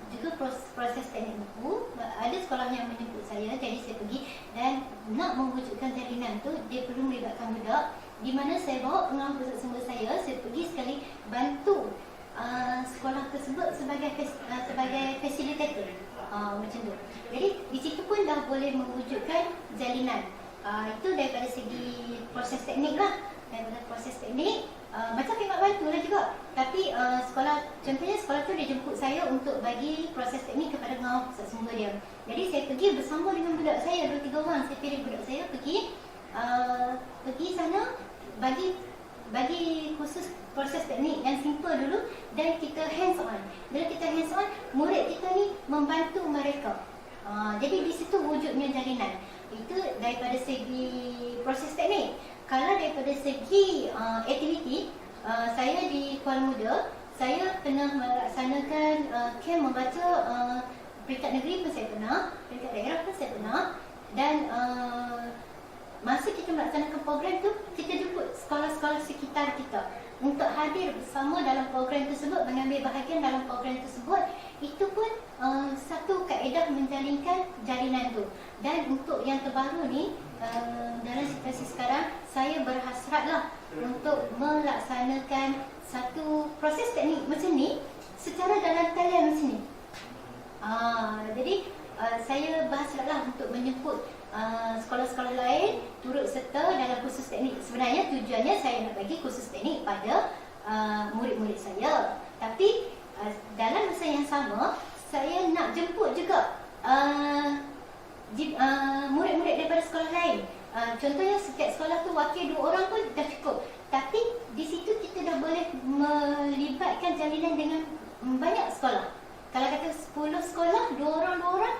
juga proses teknik buku. Ada sekolah yang menjemput saya, jadi saya pergi dan nak mewujudkan jalinan tu dia perlu melibatkan budak, di mana saya bawa pengawal pusat sumber saya pergi sekali bantu sekolah tersebut sebagai fasilitator, macam tu. Jadi di situ pun dah boleh mewujudkan jalinan. Itu daripada segi proses teknik lah. Daripada proses teknik macam khidmat bantu lah juga. Tapi contohnya sekolah tu dia jemput saya untuk bagi proses teknik kepada pengawal pusat sumber dia. Jadi saya pergi bersama dengan budak saya, 2-3 orang. Saya pilih budak saya pergi sana bagi khusus proses teknik yang simple dulu dan kita hands on. Bila kita hands on, murid kita ni membantu mereka. Jadi di situ wujudnya jalinan. Itu daripada segi proses teknik. Kalau daripada segi aktiviti, saya di Kuala Muda, saya pernah melaksanakan camp membaca peringkat negeri pun saya pernah, peringkat daerah pun saya pernah. Dan masa kita melaksanakan program tu, kita jemput sekolah-sekolah sekitar kita untuk hadir bersama dalam program tersebut, mengambil bahagian dalam program tersebut. Itu pun satu kaedah menjalinkan jalinan tu. Dan untuk yang terbaru ni, dalam situasi sekarang, saya berhasratlah untuk melaksanakan satu proses teknik macam ni secara dalam talian macam ni. Jadi saya berhasratlah untuk menjemput sekolah-sekolah lain turut serta dalam kursus teknik. Sebenarnya tujuannya saya nak bagi kursus teknik pada murid-murid saya. Tapi dalam masa yang sama, saya nak jemput juga murid-murid daripada sekolah lain. Contohnya setiap sekolah tu wakil 2 orang pun dah cukup. Tapi di situ kita dah boleh melibatkan jalinan dengan banyak sekolah. Kalau kata 10 sekolah, 2 orang,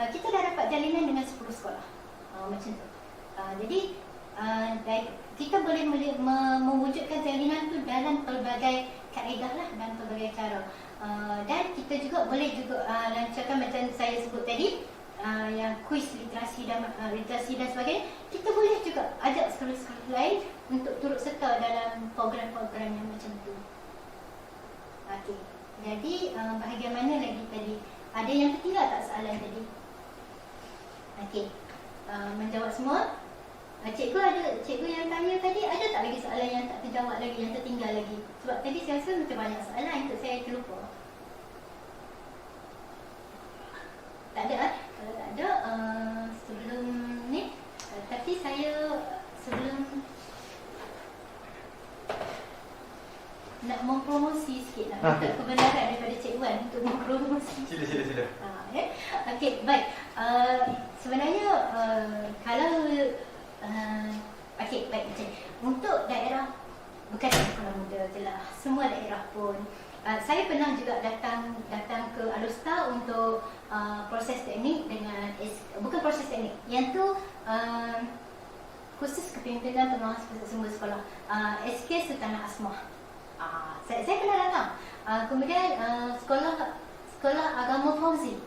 kita dah dapat jalinan dengan 10 sekolah. Macam tu. Jadi kita boleh mewujudkan jalinan tu dalam pelbagai kaedah lah dan pelbagai cara. Dan kita juga boleh lancarkan macam saya sebut tadi, yang kuis literasi dan sebagainya. Kita boleh juga ajak sekolah-sekolah lain untuk turut serta dalam program-program yang macam tu. Okey. Jadi bahagian mana lagi tadi? Ada yang tertinggal tak soalan tadi? Okey. Menjawab semua? Cikgu yang tanya tadi, ada tak lagi soalan yang tak terjawab lagi, yang tertinggal lagi? Sebab tadi saya rasa macam banyak soalan untuk saya terlupa. Tak ada Kalau tak ada, sebelum ni, tapi saya sebelum nak mempromosi sikit lah, minta kebenaran daripada Cik Wan untuk mempromosi. Sila. Okey, baik. Sebenarnya kalau okey, baik. Untuk daerah, bukan Kuala Muda je lah, semua daerah pun. Saya pernah juga datang ke Alustar untuk proses teknik dengan bukan proses teknik. Yang tu khusus kepimpinan pengawas pusat sumber sekolah, SK Sultanah Asmah. Saya pernah datang. Kemudian sekolah agama Fauzi.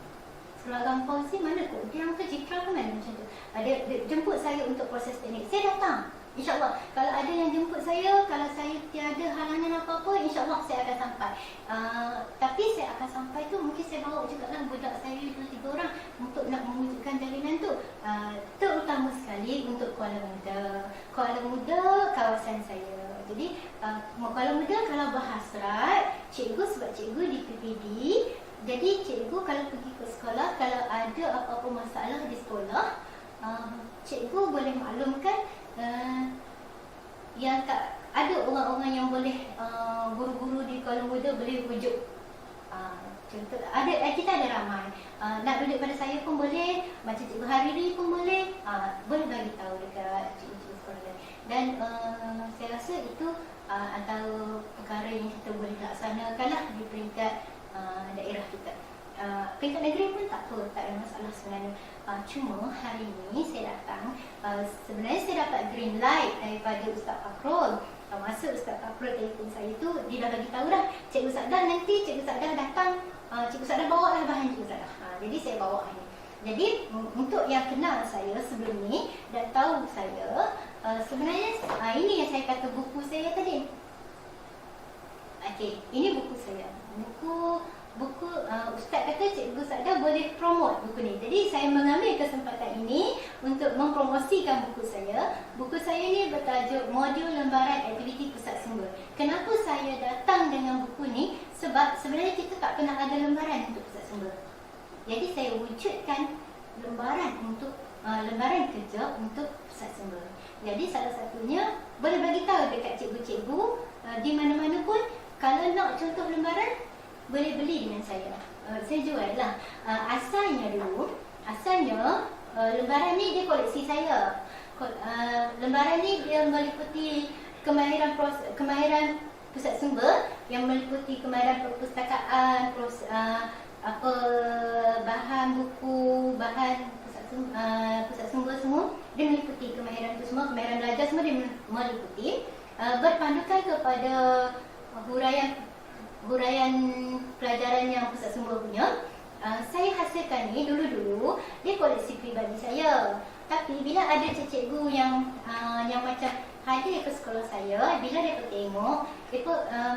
Sekolah agama Fauzi mana kot? Dia orang tu Citra ke mana macam tu. Dia jemput saya untuk proses teknik. Saya datang. InsyaAllah, kalau ada yang jemput saya, kalau saya tiada halangan apa-apa, insyaAllah saya akan sampai. Tapi saya akan sampai tu mungkin saya bawa juga lah budak saya 2-3 orang untuk nak mewujudkan jalinan tu. Terutama sekali untuk Kuala Muda. Kuala Muda kawasan saya. Jadi Kuala Muda kalau berhasrat, cikgu sebab cikgu di PPD, jadi cikgu kalau pergi ke sekolah, kalau ada apa-apa masalah di sekolah, cikgu boleh maklumkan yang tak ada orang-orang yang boleh guru-guru di Kuala Muda boleh rujuk. Contoh kita ada ramai. Nak rujuk pada saya pun boleh, macam Cikgu Hariri pun boleh. Boleh bagi tahu dekat cikgu-cikgu sekolah. Dan saya rasa itu antara perkara yang kita boleh laksanakan lah di peringkat daerah kita. Peringkat negeri pun tak apa, tak ada masalah sebenarnya. Cuma hari ini saya datang, sebenarnya saya dapat green light daripada Ustaz Fakrul. Masa Ustaz Fakrul telefon saya tu, dia dah bagi tahu dah, Cikgu Sa'adah nanti Cikgu Sa'adah datang, Cikgu Sa'adah bawa lah bahan Cikgu Sa'adah. Jadi saya bawa ini. Jadi untuk yang kenal saya sebelum ni dan tahu saya, sebenarnya ini yang saya kata buku saya tadi. Okey, ini buku saya. Buku Ustaz kata Cikgu Sa'adah boleh promote buku ni. Jadi saya mengambil kesempatan ini untuk mempromosikan buku saya. Buku saya ni bertajuk Modul Lembaran Aktiviti Pusat Sumber. Kenapa saya datang dengan buku ni? Sebab sebenarnya kita tak pernah ada lembaran untuk pusat sumber. Jadi saya wujudkan lembaran kerja untuk pusat sumber. Jadi salah satunya boleh bagi tahu dekat cikgu-cikgu di mana-mana pun, kalau nak contoh lembaran boleh beli dengan saya. Saya jual lah. Asalnya lembaran ni dia koleksi saya. Lembaran ni dia meliputi kemahiran pusat sumber, yang meliputi kemahiran perpustakaan, bahan buku, bahan pusat sumber semua. Dia meliputi kemahiran itu semua, kemahiran belajar semua dia meliputi. Berpandukan kepada huraian pelajaran yang pusat sumber punya. Saya hasilkan ni dulu-dulu dia koleksi peribadi saya. Tapi bila ada cikgu yang macam hadir ke sekolah saya, bila dia tengok, dia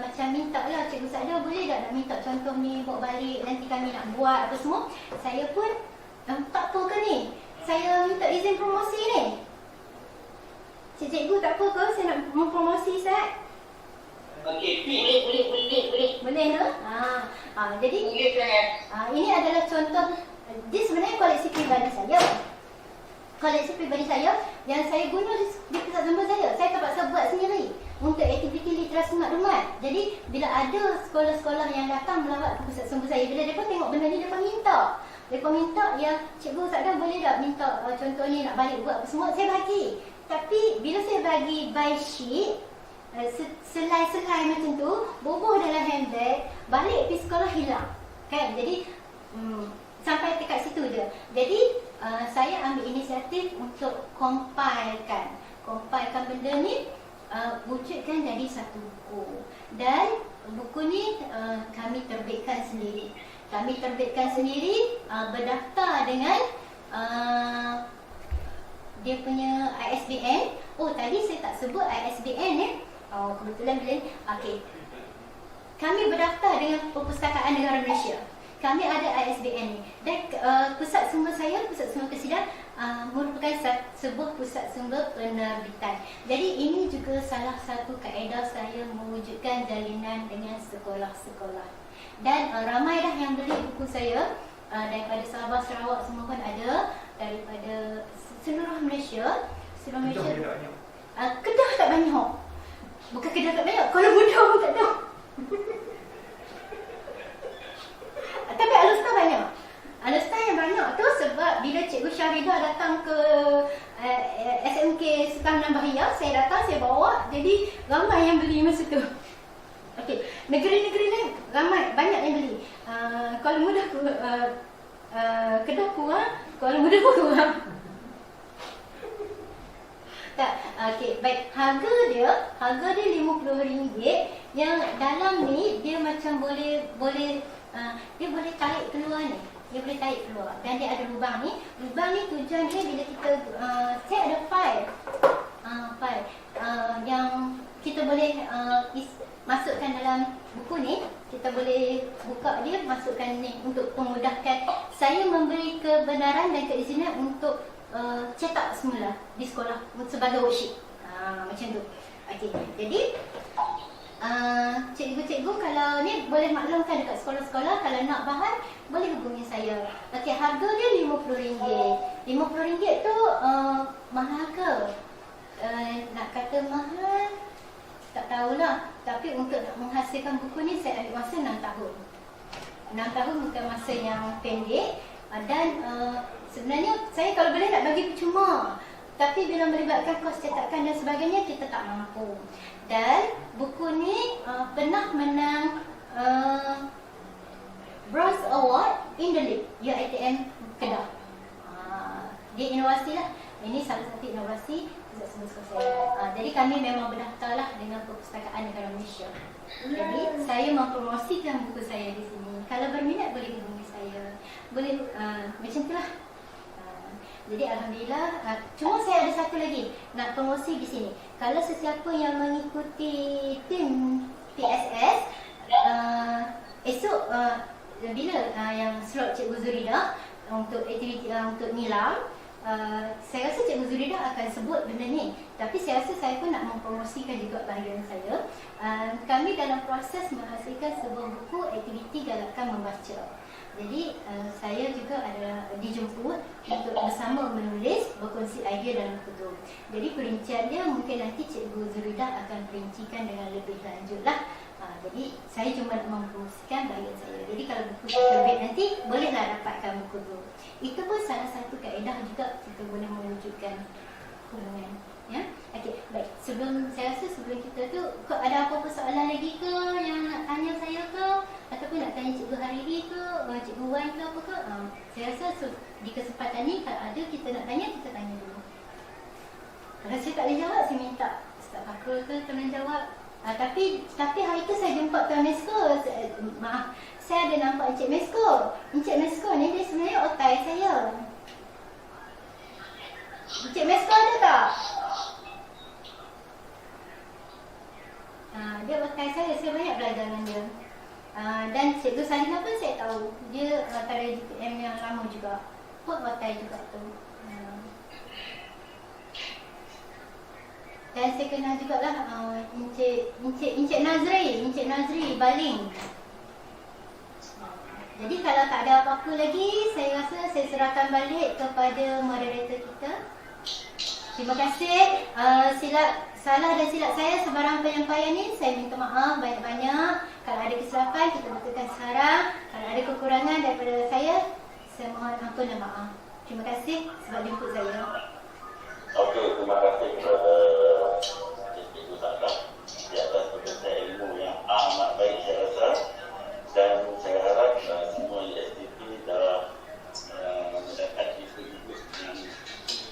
macam minta lah, Cikgu Sa'adah boleh tak nak minta contoh ni bawa balik, nanti kami nak buat apa semua. Saya pun tak apa ke ni, saya minta izin promosi ni. Cikgu tak apa ke saya nak mempromosi Ustaz? Okey, boleh. Boleh ke? Jadi ini adalah contoh. Dia sebenarnya koleksi peribadi saya. Koleksi peribadi saya yang saya guna di pusat sumber saya. Saya terpaksa buat sendiri untuk aktiviti literasi maklumat. Jadi bila ada sekolah-sekolah yang datang melawat ke pusat sumber saya, bila mereka tengok benda ni, mereka minta. Mereka minta yang Cikgu Sa'adah boleh tak minta contoh ni nak balik buat apa semua, saya bagi. Tapi bila saya bagi by sheet, selai-selai macam tu, bubuh dalam handbag, balik pergi sekolah hilang. Kan? Jadi sampai dekat situ je. Jadi saya ambil inisiatif untuk compilekan benda ni, wujudkan jadi satu buku. Dan buku ni kami terbitkan sendiri. Berdaftar dengan dia punya ISBN. Oh, tadi saya tak sebut ISBN ni. Kebetulan bila okey. Kami berdaftar dengan Perpustakaan Negara Malaysia. Kami ada ISBN ni. Dan pusat sumber saya, pusat sumber Kesidang, merupakan sebuah pusat sumber penerbitan. Jadi ini juga salah satu kaedah saya mewujudkan jalinan dengan sekolah-sekolah. Dan ramai dah yang beli buku saya, daripada Sabah, Sarawak semua pun ada, daripada seluruh Malaysia. Kedah tak banyak. Bukan Kedah tak banyak, Kuala Muda pun tak ada. Tapi Alustar banyak. Alustar yang banyak tu sebab bila Cikgu Syaridah datang ke SMK Sultan Nambahiyah, saya datang, saya bawa. Jadi ramai yang beli masa tu. Okey, negeri-negeri lain ramai, banyak yang beli. Kuala Muda Kedah kurang, Kuala Muda pun kurang. Tak, okey, baik. Harga dia RM50. Yang dalam ni dia macam boleh dia boleh tarik keluar ni. Dia boleh tarik keluar. Dan dia ada lubang ni. Lubang ni tujuan dia bila kita saya ada file. kita boleh buka dia, masukkan ni untuk memudahkan saya memberi kebenaran dan keizinan untuk cetak semula di sekolah sebagai worksheet. Macam tu. Okey. Jadi cikgu-cikgu kalau ni boleh maklumkan dekat sekolah-sekolah, kalau nak bahan boleh hubungi saya. Okey, harga dia RM50. RM50 tu mahal ke? Nak kata mahal tak tahulah, tapi untuk nak menghasilkan buku ni saya ambil masa 6 tahun. 6 tahun bukan masa yang pendek, dan sebenarnya saya kalau boleh nak bagi percuma, tapi bila melibatkan kos cetakan dan sebagainya kita tak mampu. Dan buku ni pernah menang Bronze Award in the League UiTM Kedah. Dia inovasi lah. Ini salah satu inovasi pusat semua saya. Jadi kami memang berdaftar lah dengan Perpustakaan Negara Malaysia. Jadi saya mempromosikan buku saya di sini. Kalau berminat boleh hubungi saya. Boleh macam tu lah. Jadi alhamdulillah. Cuma saya ada satu lagi nak promosi di sini. Kalau sesiapa yang mengikuti tim PSS, esok bila yang slot Cikgu Zurida untuk aktiviti untuk nilam, saya rasa Cikgu Zurida akan sebut benda ni. Tapi saya rasa saya pun nak mempromosikan juga bahagian saya. Kami dalam proses menghasilkan sebuah buku aktiviti galakan membaca. Jadi saya juga ada dijemput untuk bersama menulis, berkongsi idea dalam buku tu. Jadi perincian dia mungkin nanti Cikgu Zurida akan perincikan dengan lebih lanjut lah. Jadi saya cuma nak mempromosikan bahagian saya. Jadi kalau buku terbit nanti, bolehlah dapatkan buku tu. Itu pun salah satu kaedah juga kita boleh mewujudkan hubungan. Ya, okey, baik. Saya rasa sebelum kita tu, ada apa-apa soalan lagi ke yang nak tanya saya ke? Ataupun nak tanya Cikgu Hariri ke, Cikgu Wan ke apa ke? Saya rasa di kesempatan ni kalau ada kita nak tanya, kita tanya dulu. Kalau saya tak boleh jawab, saya minta Ustaz Fakrul ke tolong jawab. Tapi hari tu saya jumpa Tuan Mesko. Maaf, saya ada nampak Encik Mesko. Encik Mesko ni dia sebenarnya otai saya. Encik Mesko ada tak? Dia otai saya banyak belajar dengan dia. Dan Cikgu Salina pun saya tahu. Dia antara GPM yang lama juga. Pun otai juga tu. Dan saya kenal jugalah Encik Nazri Baling. Jadi kalau tak ada apa-apa lagi, saya rasa saya serahkan balik kepada moderator kita. Terima kasih. Salah dan silap saya sebarang penyampaian ni, saya minta maaf banyak-banyak. Kalau ada kesilapan, kita betulkan sekarang. Kalau ada kekurangan daripada saya mohon ampun dan maaf. Terima kasih sebab jemput saya. Okey, terima kasih kepada Cikgu Sada di atas perbincangan ilmu yang amat baik saya rasa, dan saya harap semua USDP dah mendapat isu-isu yang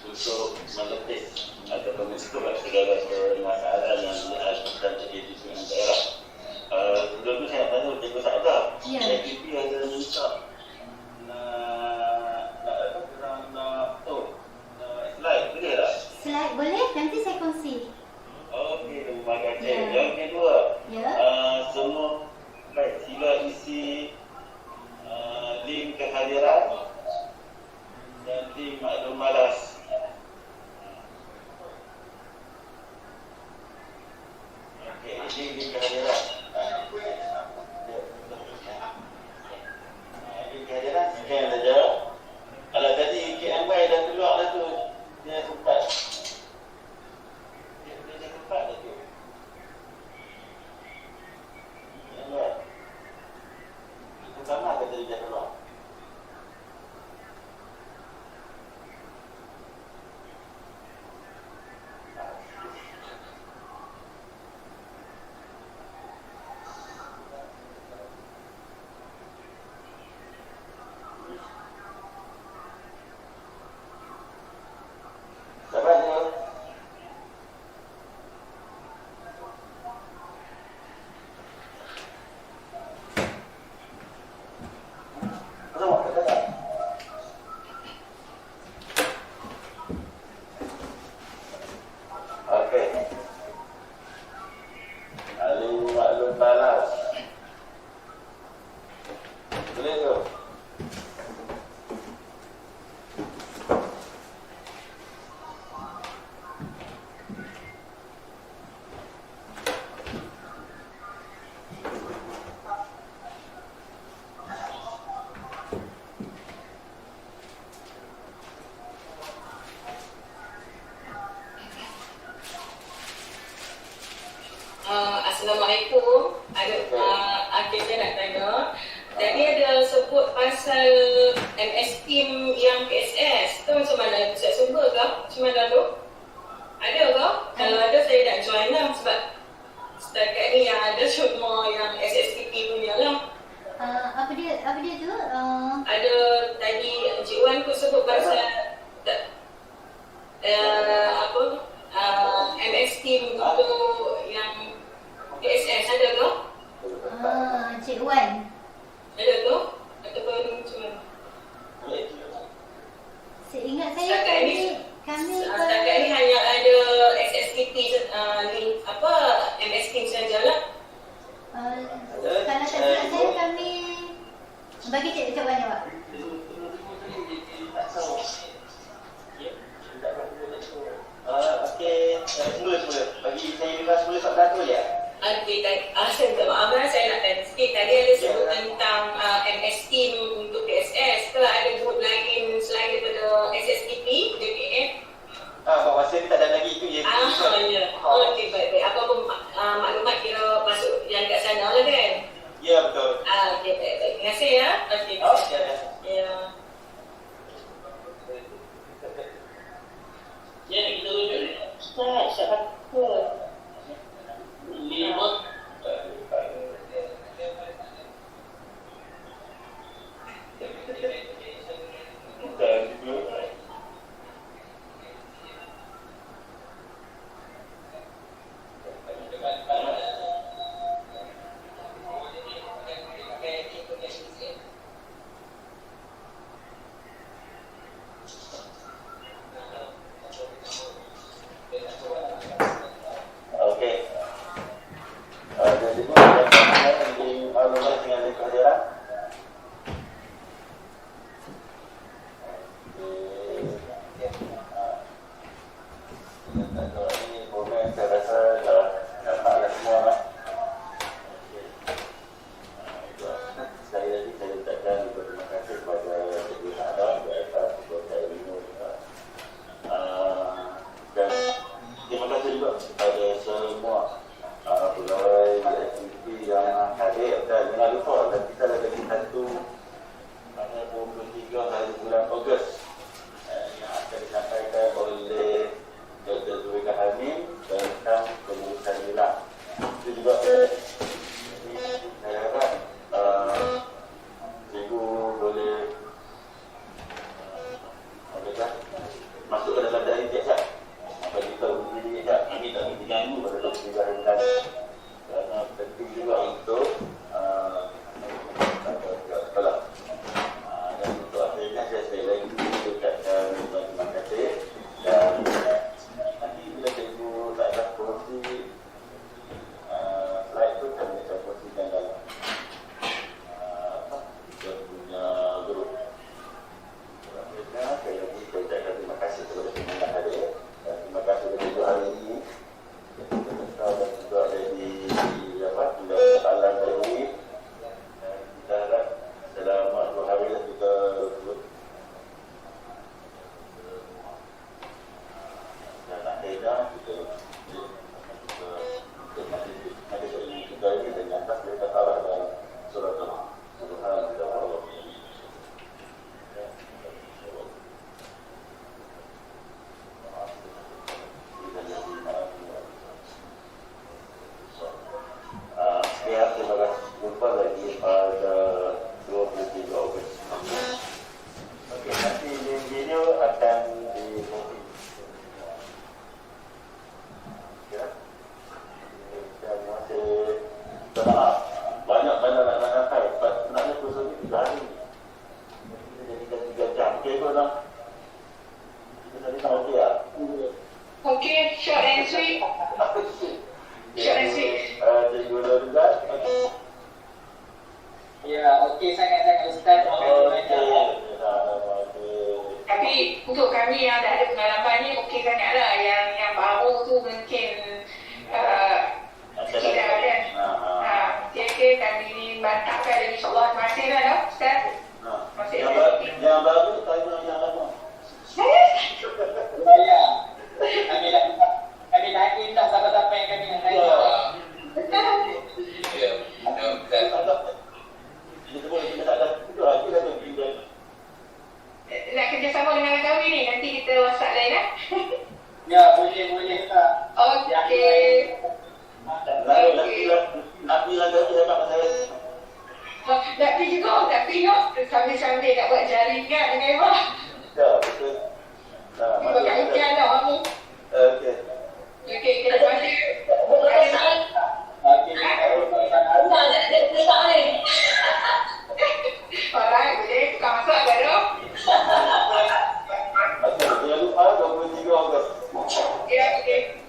untuk melepis ataupun mencukup segala permasalahan yang diadukan terjadi di seluruh daerah. Sebelum tu saya tanya Cikgu Sada, USDP ada minta slide boleh tak? Slide boleh, nanti saya kongsi. Okey, terima kasih. Yang kedua, semua baik, sila isi link kehadiran dan link maklum malas. Okey, link kehadiran. Link kehadiran scan saja. Kalau tadi KMY dah keluar dah tu, dia sempat. Dia sempat dah tu. Keluar. Itu sama ke tadi dia keluar? Assalamualaikum. Saya nak tanya. Tadi ada sebut pasal MS Team yang PSS. Tu macam mana? Pusat sumber ke? Macam mana tu? Ada ke? Kalau ada saya nak join lah sebab setakat ni yang ada cuma yang SSTP punya lah. Apa dia tu? Ada tadi Encik Wan pun sebut pasal MS Team untuk yang PSS ada ke? Cik Wan. Ada tu? Ataupun macam mana? Seingat saya Setakat kami setakat ni hanya ada SSTP MS Team saja lah. kalau tak silap saya kami bagi Cik Wan jawab. Okey, semula. Bagi saya dengar semula soalan tu ya. Okey, saya minta maaf lah, saya nak tanya sikit. Tadi ada sebut tentang MS Team untuk PSS. Ke ada group lain selain daripada SSTP, DPF? Mak masa ni tak ada lagi itu ya. Ya. Okey, baik. Apa-apa maklumat kira masuk yang kat sana lah kan? Ya, betul. Okey, baik. Terima kasih ya. Okey. Ya. Ya, kita rujuk. Ustaz, apa? 5. Okey. Jadi kita di maklumat dengan kehadiran. Ini program saya rasa dah dapat semua lah. Sekali lagi saya ucapkan terima kasih kepada Cikgu Sada atas kepada ilmu dan terima kasih juga kepada semua pegawai aktiviti yang hadir dan jangan lupa dan kita ada lagi satu pada 23 hari bulan Ogos yang akan disampaikan oleh Dr. Zulika Hamim tentang pengurusan hilang. Itu juga saya harap cikgu boleh masuk ke dalam dari tiap bagi tahu diri kami tak diganggu pada waktu dan kerana penting juga untuk sekolah. Dan untuk akhirnya saya sekali lagi ucapkan terima kasih dan nanti bila cikgu tak ada kongsi slide tu kami akan kongsikan dalam kita punya grup. Akhirnya sekali lagi saya ucapkan terima kasih kepada semua yang hadir. Terima kasih kepada hari ini. Dan juga dari soalan dari kita harap selama 2 hari kita dan akhirnya kita ini dengan tasbih Allah dan surat Subhanallah. Terima kasih. Jumpa lagi pada 23 Ogos. Okey, nanti video akan dikongsi. Ya.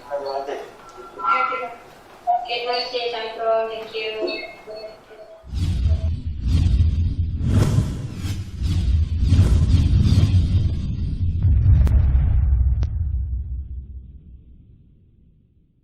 Terima kasih. Okay, terima kasih Chandra. Thank you.